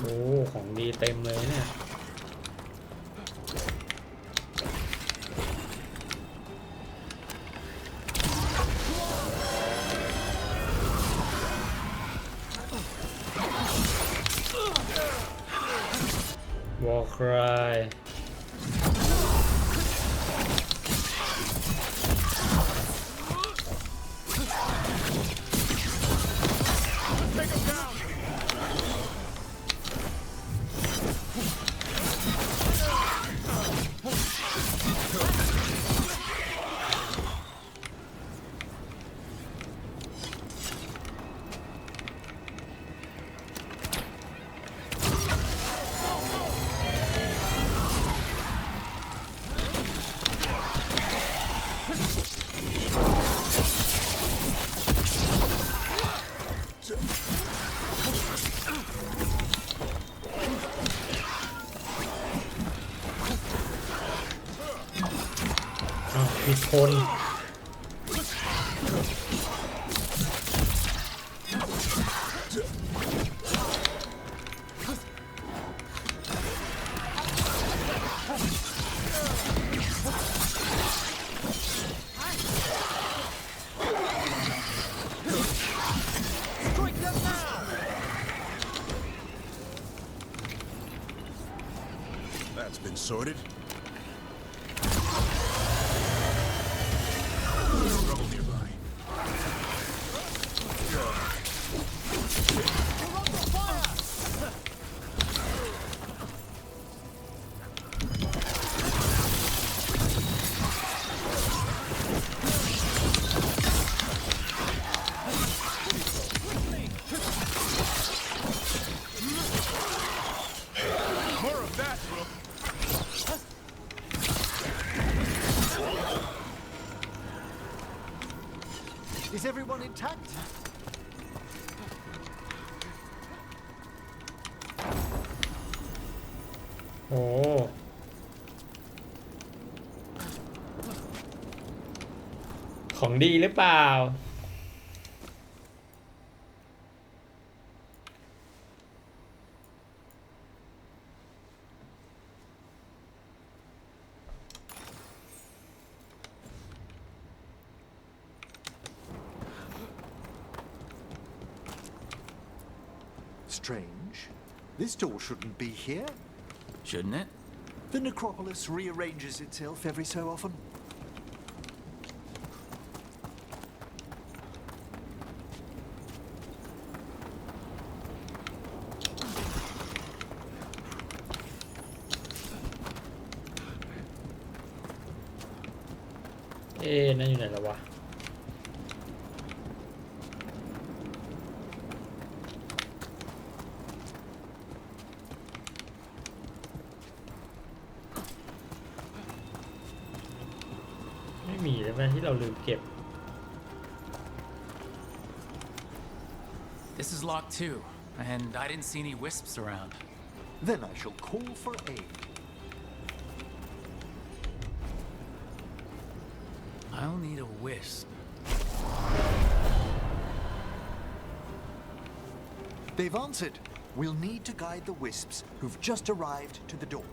โอ้ของดีเต็มเลยเนี่ยวอลคราย ผิดคน That's been sorted. Trouble nearby. More of that, bro. Is everyone intact? Oh. ของดีหรือเปล่า Strange. This door shouldn't be here. Shouldn't it? The necropolis rearranges itself every so often. Eh, นั่นอยู่ไหนแล้ววะ ไม่มีแล้วนะที่เราลืมเก็บ This is locked too, and I didn't see any wisps around. Then I shall call for aid. I'll need a wisp. They've answered. We'll need to guide the wisps who've just arrived to the door.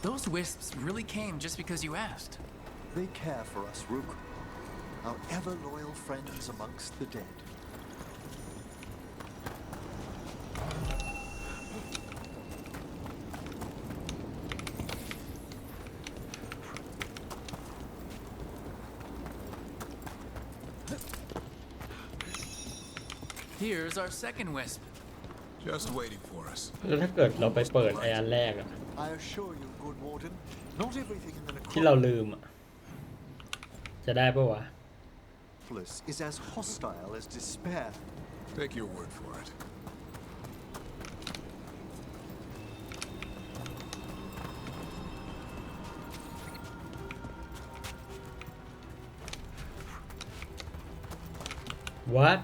Those wisps really came just because you asked. They care for us, Rook. Our ever-loyal friends amongst the dead. Here's our second wisp. Just waiting for us. แล้วถ้าเกิดเราไปเปิดไอ้อันแรกอะ I assure you, good warden, not everything in the ที่เราลืมอะจะได้ปะวะ necropolis is as hostile as despair. Take your word for it. What?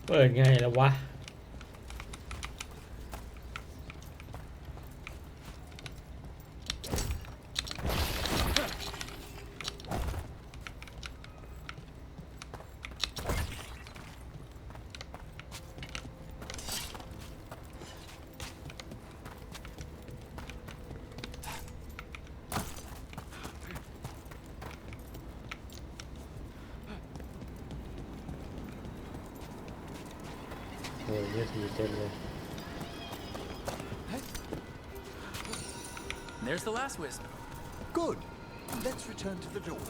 เปิดไงแล้ววะ โอ้ยเยอะทีเต็มเลย There's the last wisp. Good. Let's return to the door.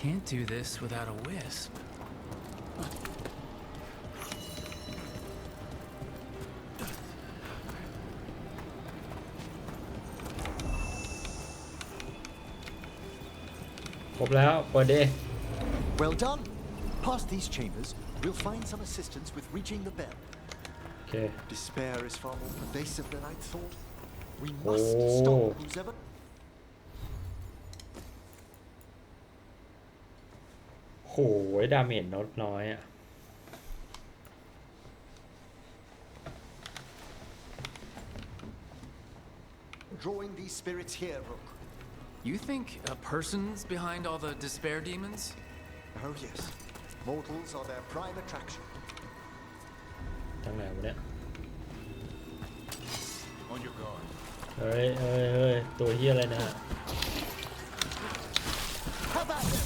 Can't do this without a wisp. ครบแล้วเปิดดิ Well done. Past these chambers, we'll find some assistance with reaching the bell. โอเค Despair is far more pervasive than I'd thought. We must stop who's ever. โหยดาเมจลดน้อยอ่ะ Drawing these spirits here, Rook. You think a person's behind all the despair demons? Oh yes. Mortals are their prime attraction. ทางไหนวะเนี่ย On your guard. เฮ้ยตัวเฮียอะไรนะ How about this?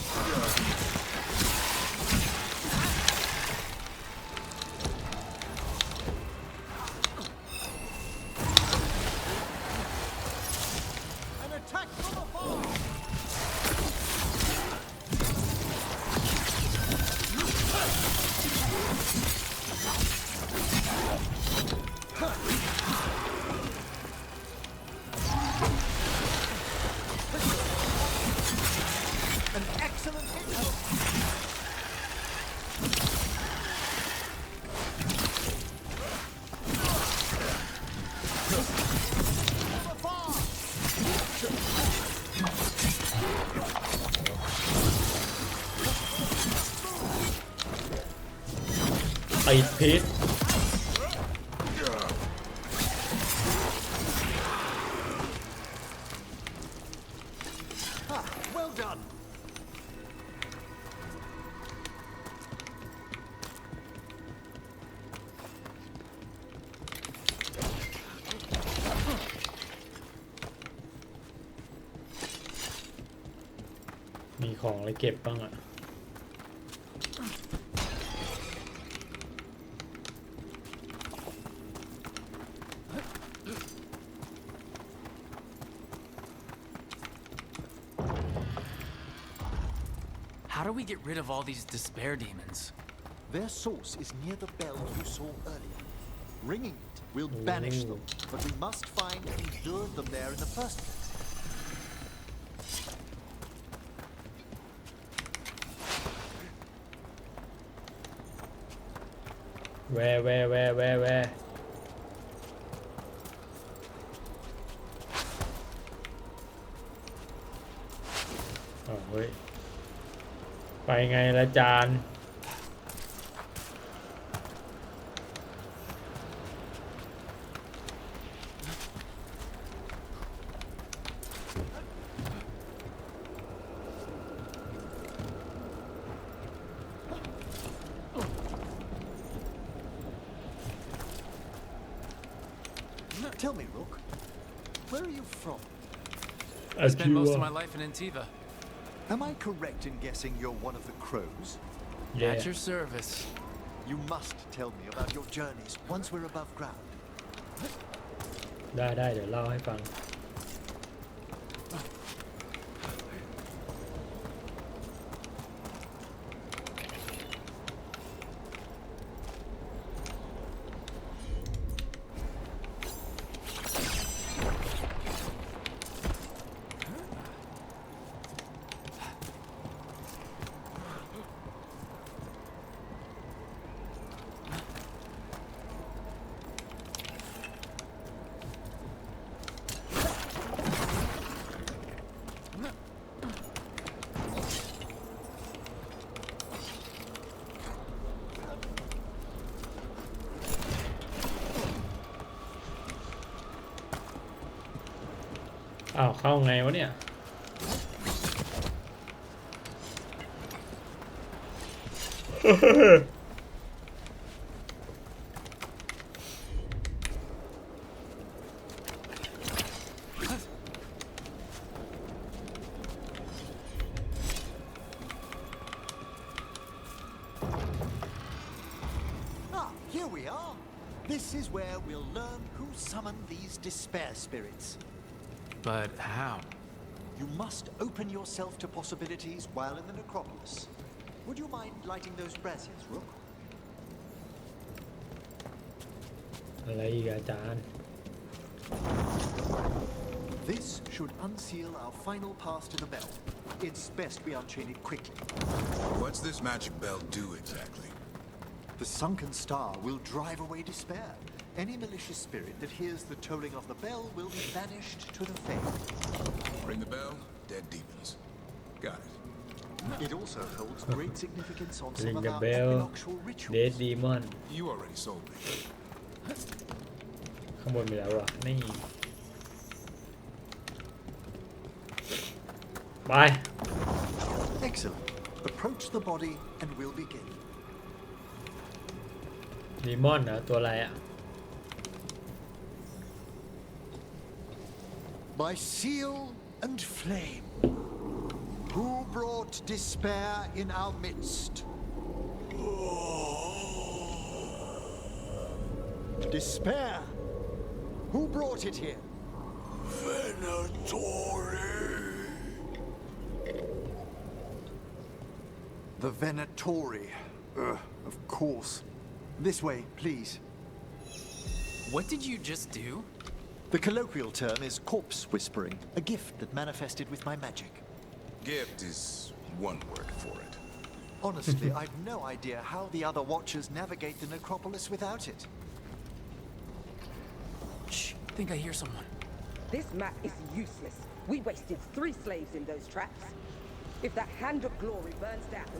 An attack from afar! An excellent hit. From afar! ติดพิษ Ah, well done. มีของอะไรเก็บบ้างอ่ะ How do we get rid of all these despair demons? Their source is near the bell you saw earlier. Ringing it will banish them, but we must find who lured them there in the first place. Where อ๋อเฮ้ยไปไงละจาน Tell me, Rook, where are you from? I spent most of my life in Antiva. Am I correct in guessing you're one of the crows? Yeah. At your service. You must tell me about your journeys once we're above ground. ได้เดี๋ยวเล่าให้ฟัง อ้าวเข้าไงวะเนี่ย Ah, here we are. This is where we'll learn who summoned these despair spirits. But how? You must open yourself to possibilities while in the necropolis. Would you mind lighting those braziers, Rook? อะไรอีกอาจารย์ This should unseal our final path to the bell. It's best we unchain it quickly. What's this magic bell do exactly? The sunken star will drive away despair. Any malicious spirit that hears the tolling of the bell will be banished to the Fae. Ring the bell, dead demons. Got it. It also holds great significance on some Ring of the our bell, equinoctial rituals. Dead Demon You already sold me. ข้างบนมีแล้วอ่ะนี่ไป Excellent. Approach the body and we'll begin. ดีมอนนะตัวอะไรอ่ะ By seal and flame, who brought despair in our midst? Despair? Who brought it here? Venatori. The Venatori. Of course. This way, please. What did you just do? The colloquial term is corpse whispering, a gift that manifested with my magic. Gift is one word for it. Honestly, I've no idea how the other Watchers navigate the necropolis without it. Shh, I think I hear someone. This map is useless. We wasted 3 slaves in those traps. If that Hand of Glory burns down...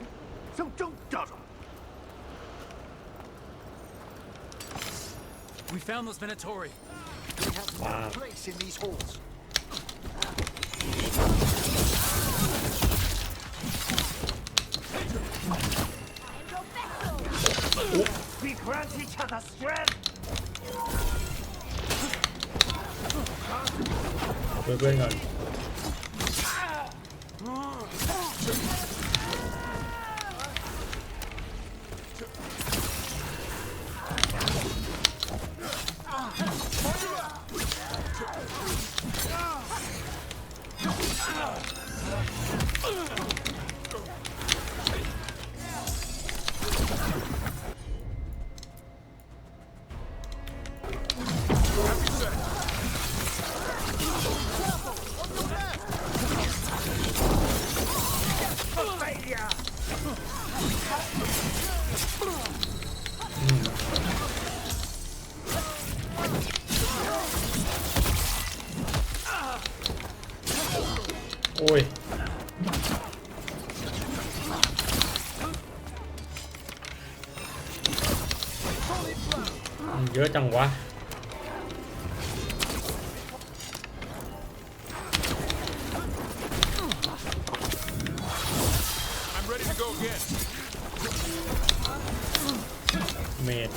So don't dawdle! We found those Venatori. We have no place in these halls. We grant each other strength. ช่วยเพื่อนก่อน โอ้ยเยอะจังวะ I'm ready to go again. เมด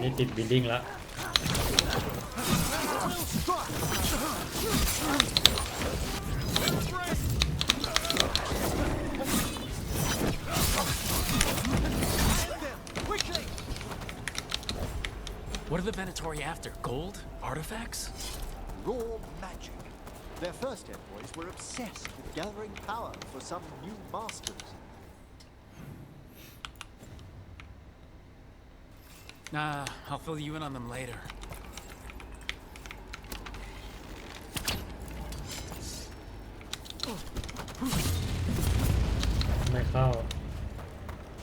นี่ติดบิลดิ้งแล้ว What are the Venatori after? Gold? Artifacts? Raw magic. Their first envoys were obsessed with gathering power for some new masters. Nah, I'll fill you in on them later. ไม่เข้า The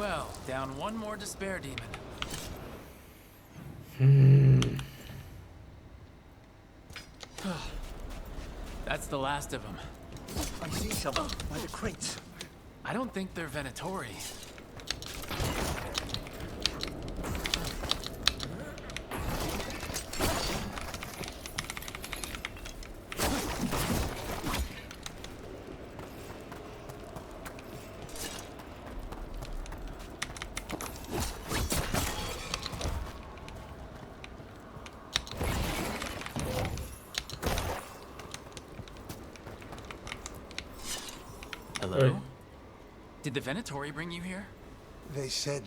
Well, down one more despair demon. That's the last of them. I see someone by the crates. I don't think they're Venatori. Hello? Did the Venatori bring you here? They said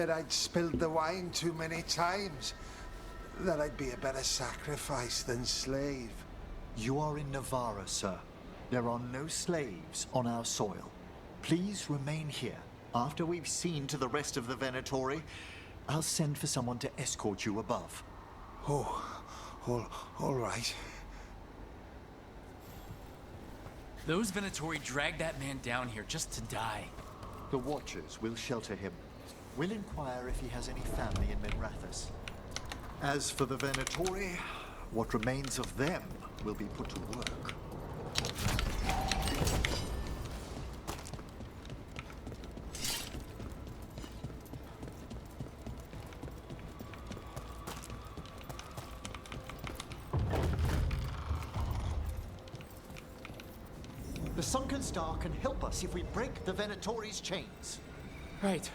I'd spilled the wine too many times. That I'd be a better sacrifice than slave. You are in Nevarra, sir. There are no slaves on our soil. Please remain here. After we've seen to the rest of the Venatori, I'll send for someone to escort you above. Oh, all right. Those Venatori dragged that man down here just to die. The Watchers will shelter him. We'll inquire if he has any family in Minrathous. As for the Venatori, what remains of them will be put to work. The Sunken Star can help us if we break the Venatori's chains. Right.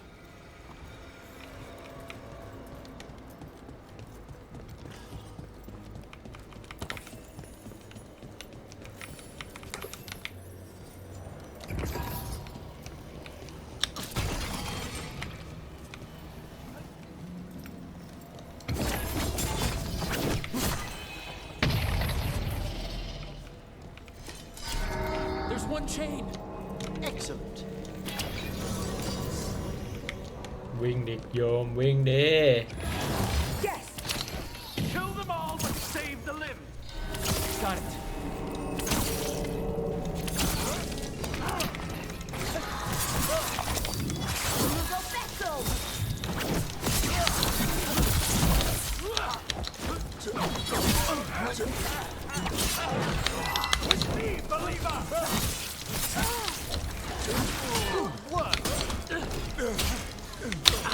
One chain. Excellent. วิ่งดิโยมวิ่งดิ Yes. Kill them all, but save the limb. Got it. Believer!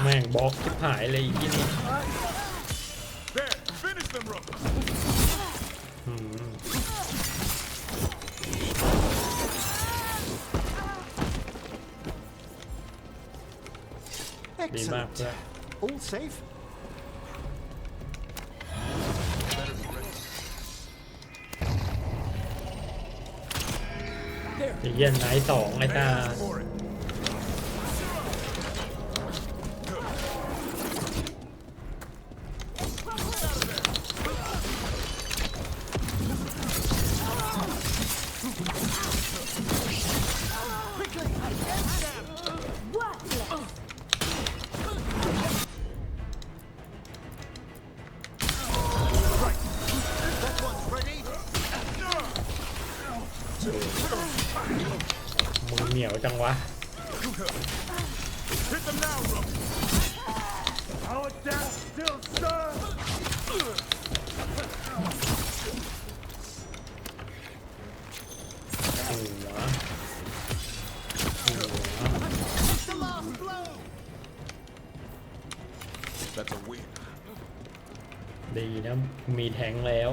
แม่งบล็อกชิบหายเลยอีกที่นี่ There, finish them, Rook! Excellent. All safe? ไอ้เหี้ยไหนสองไอ้ตา มึงเหนียวจังวะ Hit them now, Rook! Our death still stirs! ดีนะมีแทงแล้ว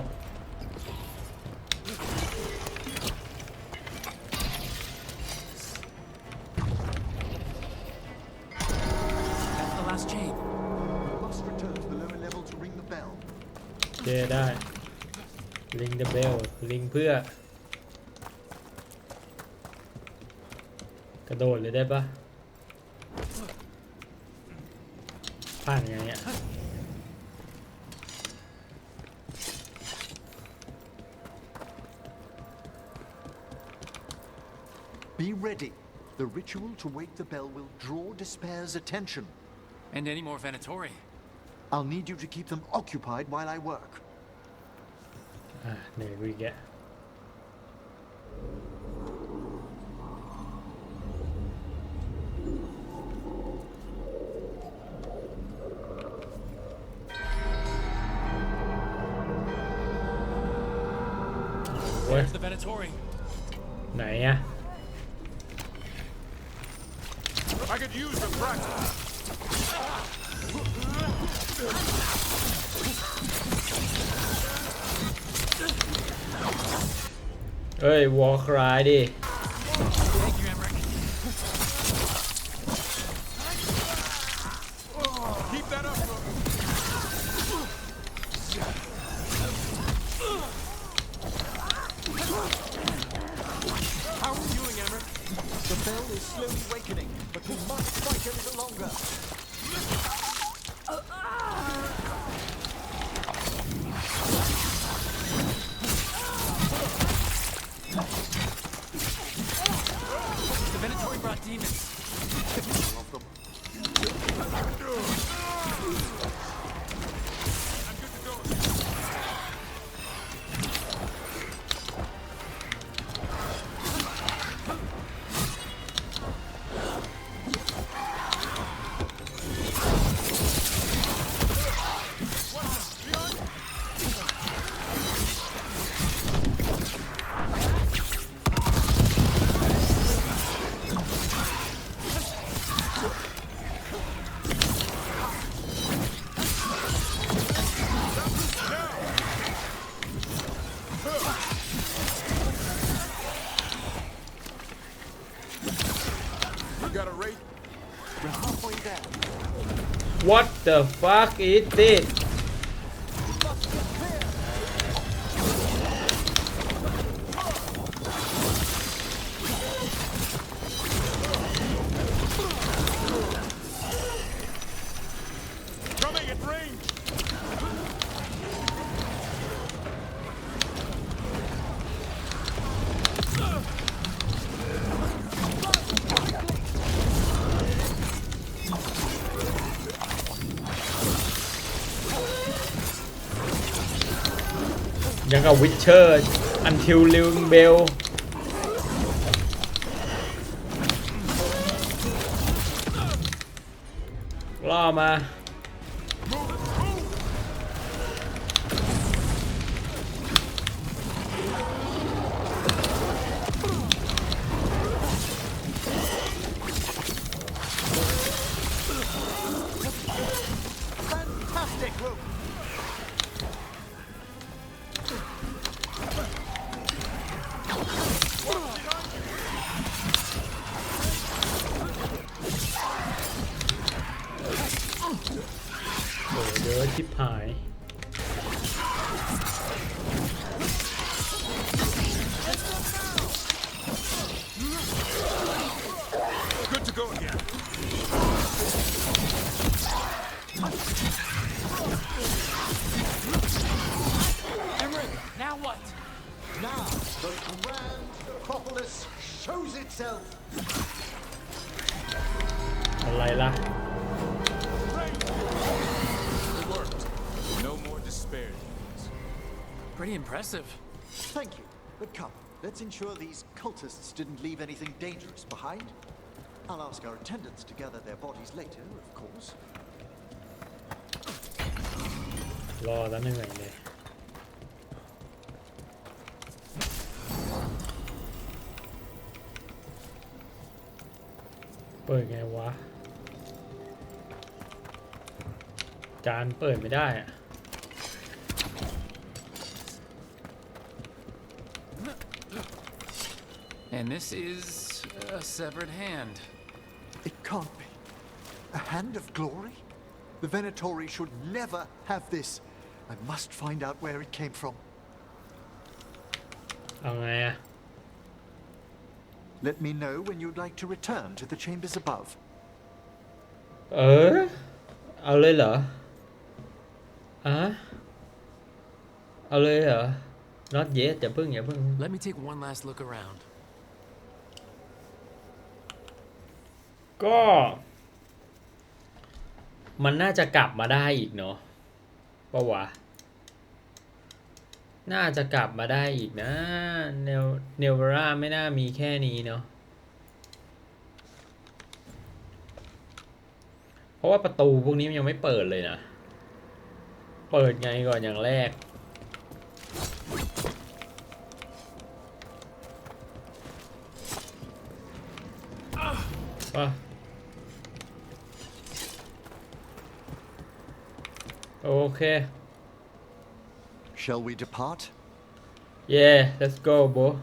เจได้ลิงเดอะเบลลิงเพื่อกระโดดเลยได้ปะผ่านยังไงเนี่ย Be ready. The ritual to wake the bell will draw Despair's attention. And any more Venatori? I'll need you to keep them occupied while I work. There we go. Venatori. ไหนอะ I could use the practice. เอ้ยวอลครายดิ Thank you, Emmrich. Keep that up, bro. How are we doing, Emmrich? The bell is slowly awakening, but we must fight a little longer. The Venatori brought demons. What the fuck is this Coming at range.ยังกับวิชเชอร์อันทิลลิงเบลล่อมา Fantastic, Luke. โอ้เยอะชิบหาย Good to go again. Emmrich, now what? Now, the grand necropolis shows itself. อะไรล่ะ It worked. No more despair. Pretty impressive. Thank you. But come, let's ensure these cultists didn't leave anything dangerous behind. I'll ask our attendants to gather their bodies later, of course. รอแล้วเหนื่อยเลยเปิดไงวะจานเปิดไม่ได้อะ And this is a severed hand. It can't be. A hand of glory? The Venatori should never have this. I must find out where it came from. เอาไงอะ Let me know when you'd like to return to the chambers above. เอาเลยเหรอเอาเลยเหรอ not yet อย่าเพิ่ง Let me take one last look around. ก็มันน่าจะกลับมาได้อีกเนาะปะวะน่าจะกลับมาได้อีกนะเนวาร่าไม่น่ามีแค่นี้เนาะเพราะว่าประตูพวกนี้มันยังไม่เปิดเลยนะเปิดไงก่อนอย่างแรก โอเค Shall we depart? Yeah, let's go, bro.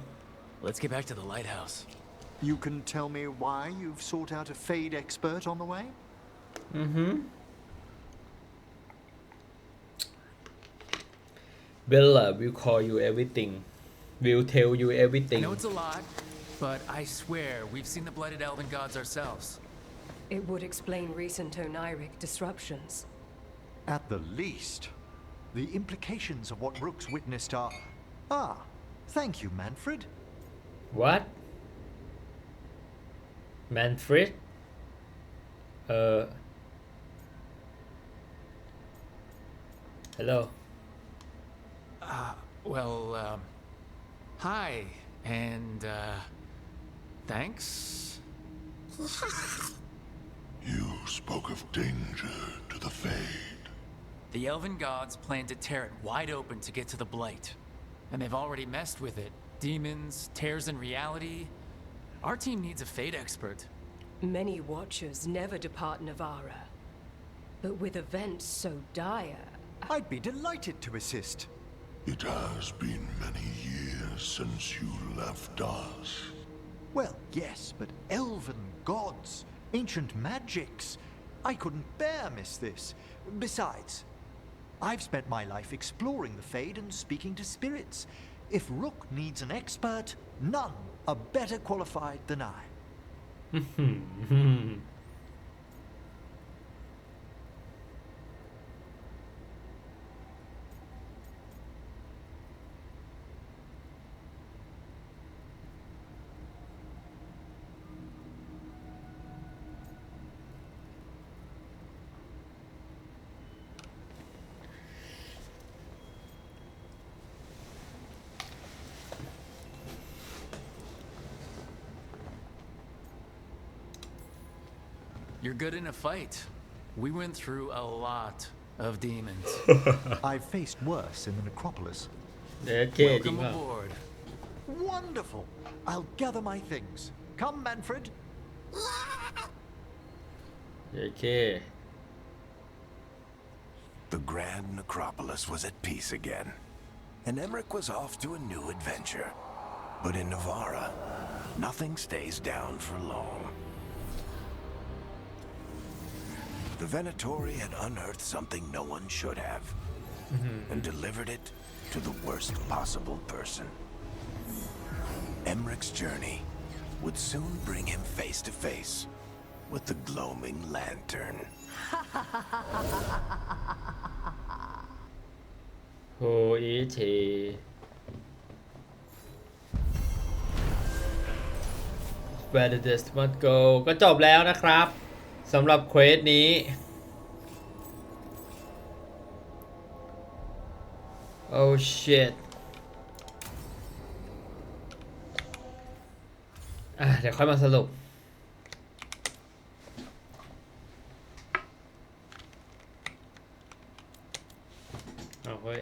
Let's get back to the lighthouse. You can tell me why you've sought out a Fade expert on the way? Bella will call you everything. Will tell you I everything. know it's a lot, but I swear we've seen the blighted elven gods ourselves. It would explain recent Oniric disruptions. At the least, the implications of what Rook's witnessed are... Ah, thank you, Manfred. What? Manfred? Hello. Well, hi, and, thanks? You spoke of danger to the Fade. The elven gods plan to tear it wide open to get to the blight. And they've already messed with it. Demons, tears in reality. Our team needs a Fade expert. Many watchers never depart Nevarra. But with events so dire... I'd be delighted to assist. It has been many years since you left us. Well, yes, but elven gods, ancient magics. I couldn't bear miss this. Besides, I've spent my life exploring the Fade and speaking to spirits. If Rook needs an expert, none are better qualified than I. You're good in a fight. We went through a lot of demons. I've faced worse in the necropolis. Welcome aboard. Wonderful. I'll gather my things. Come, Manfred. Okay. The Grand Necropolis was at peace again, and Emmrich was off to a new adventure. But in Nevarra, nothing stays down for long. The Venatori had unearthed something no one should have, and delivered it to the worst possible person. Emmrich's journey would soon bring him face to face with the gloaming lantern. โฮอิชิ Where the dust must go ก็จบแล้วนะครับสำหรับเควสนี้ Oh shit เดี๋ยวค่อยมาสรุปเอาเฮ้ย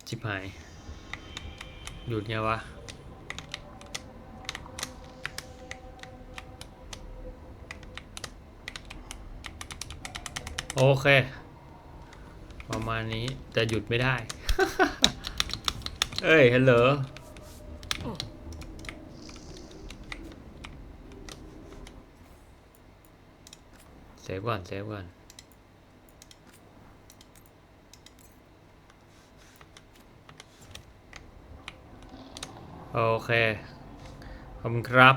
ชิบหายหยุดไงวะโอเคประมาณนี้แต่หยุดไม่ได้ เอ้ยฮัลโหลเซฟก่อนเซฟก่อนโอเคขอบคุณครับ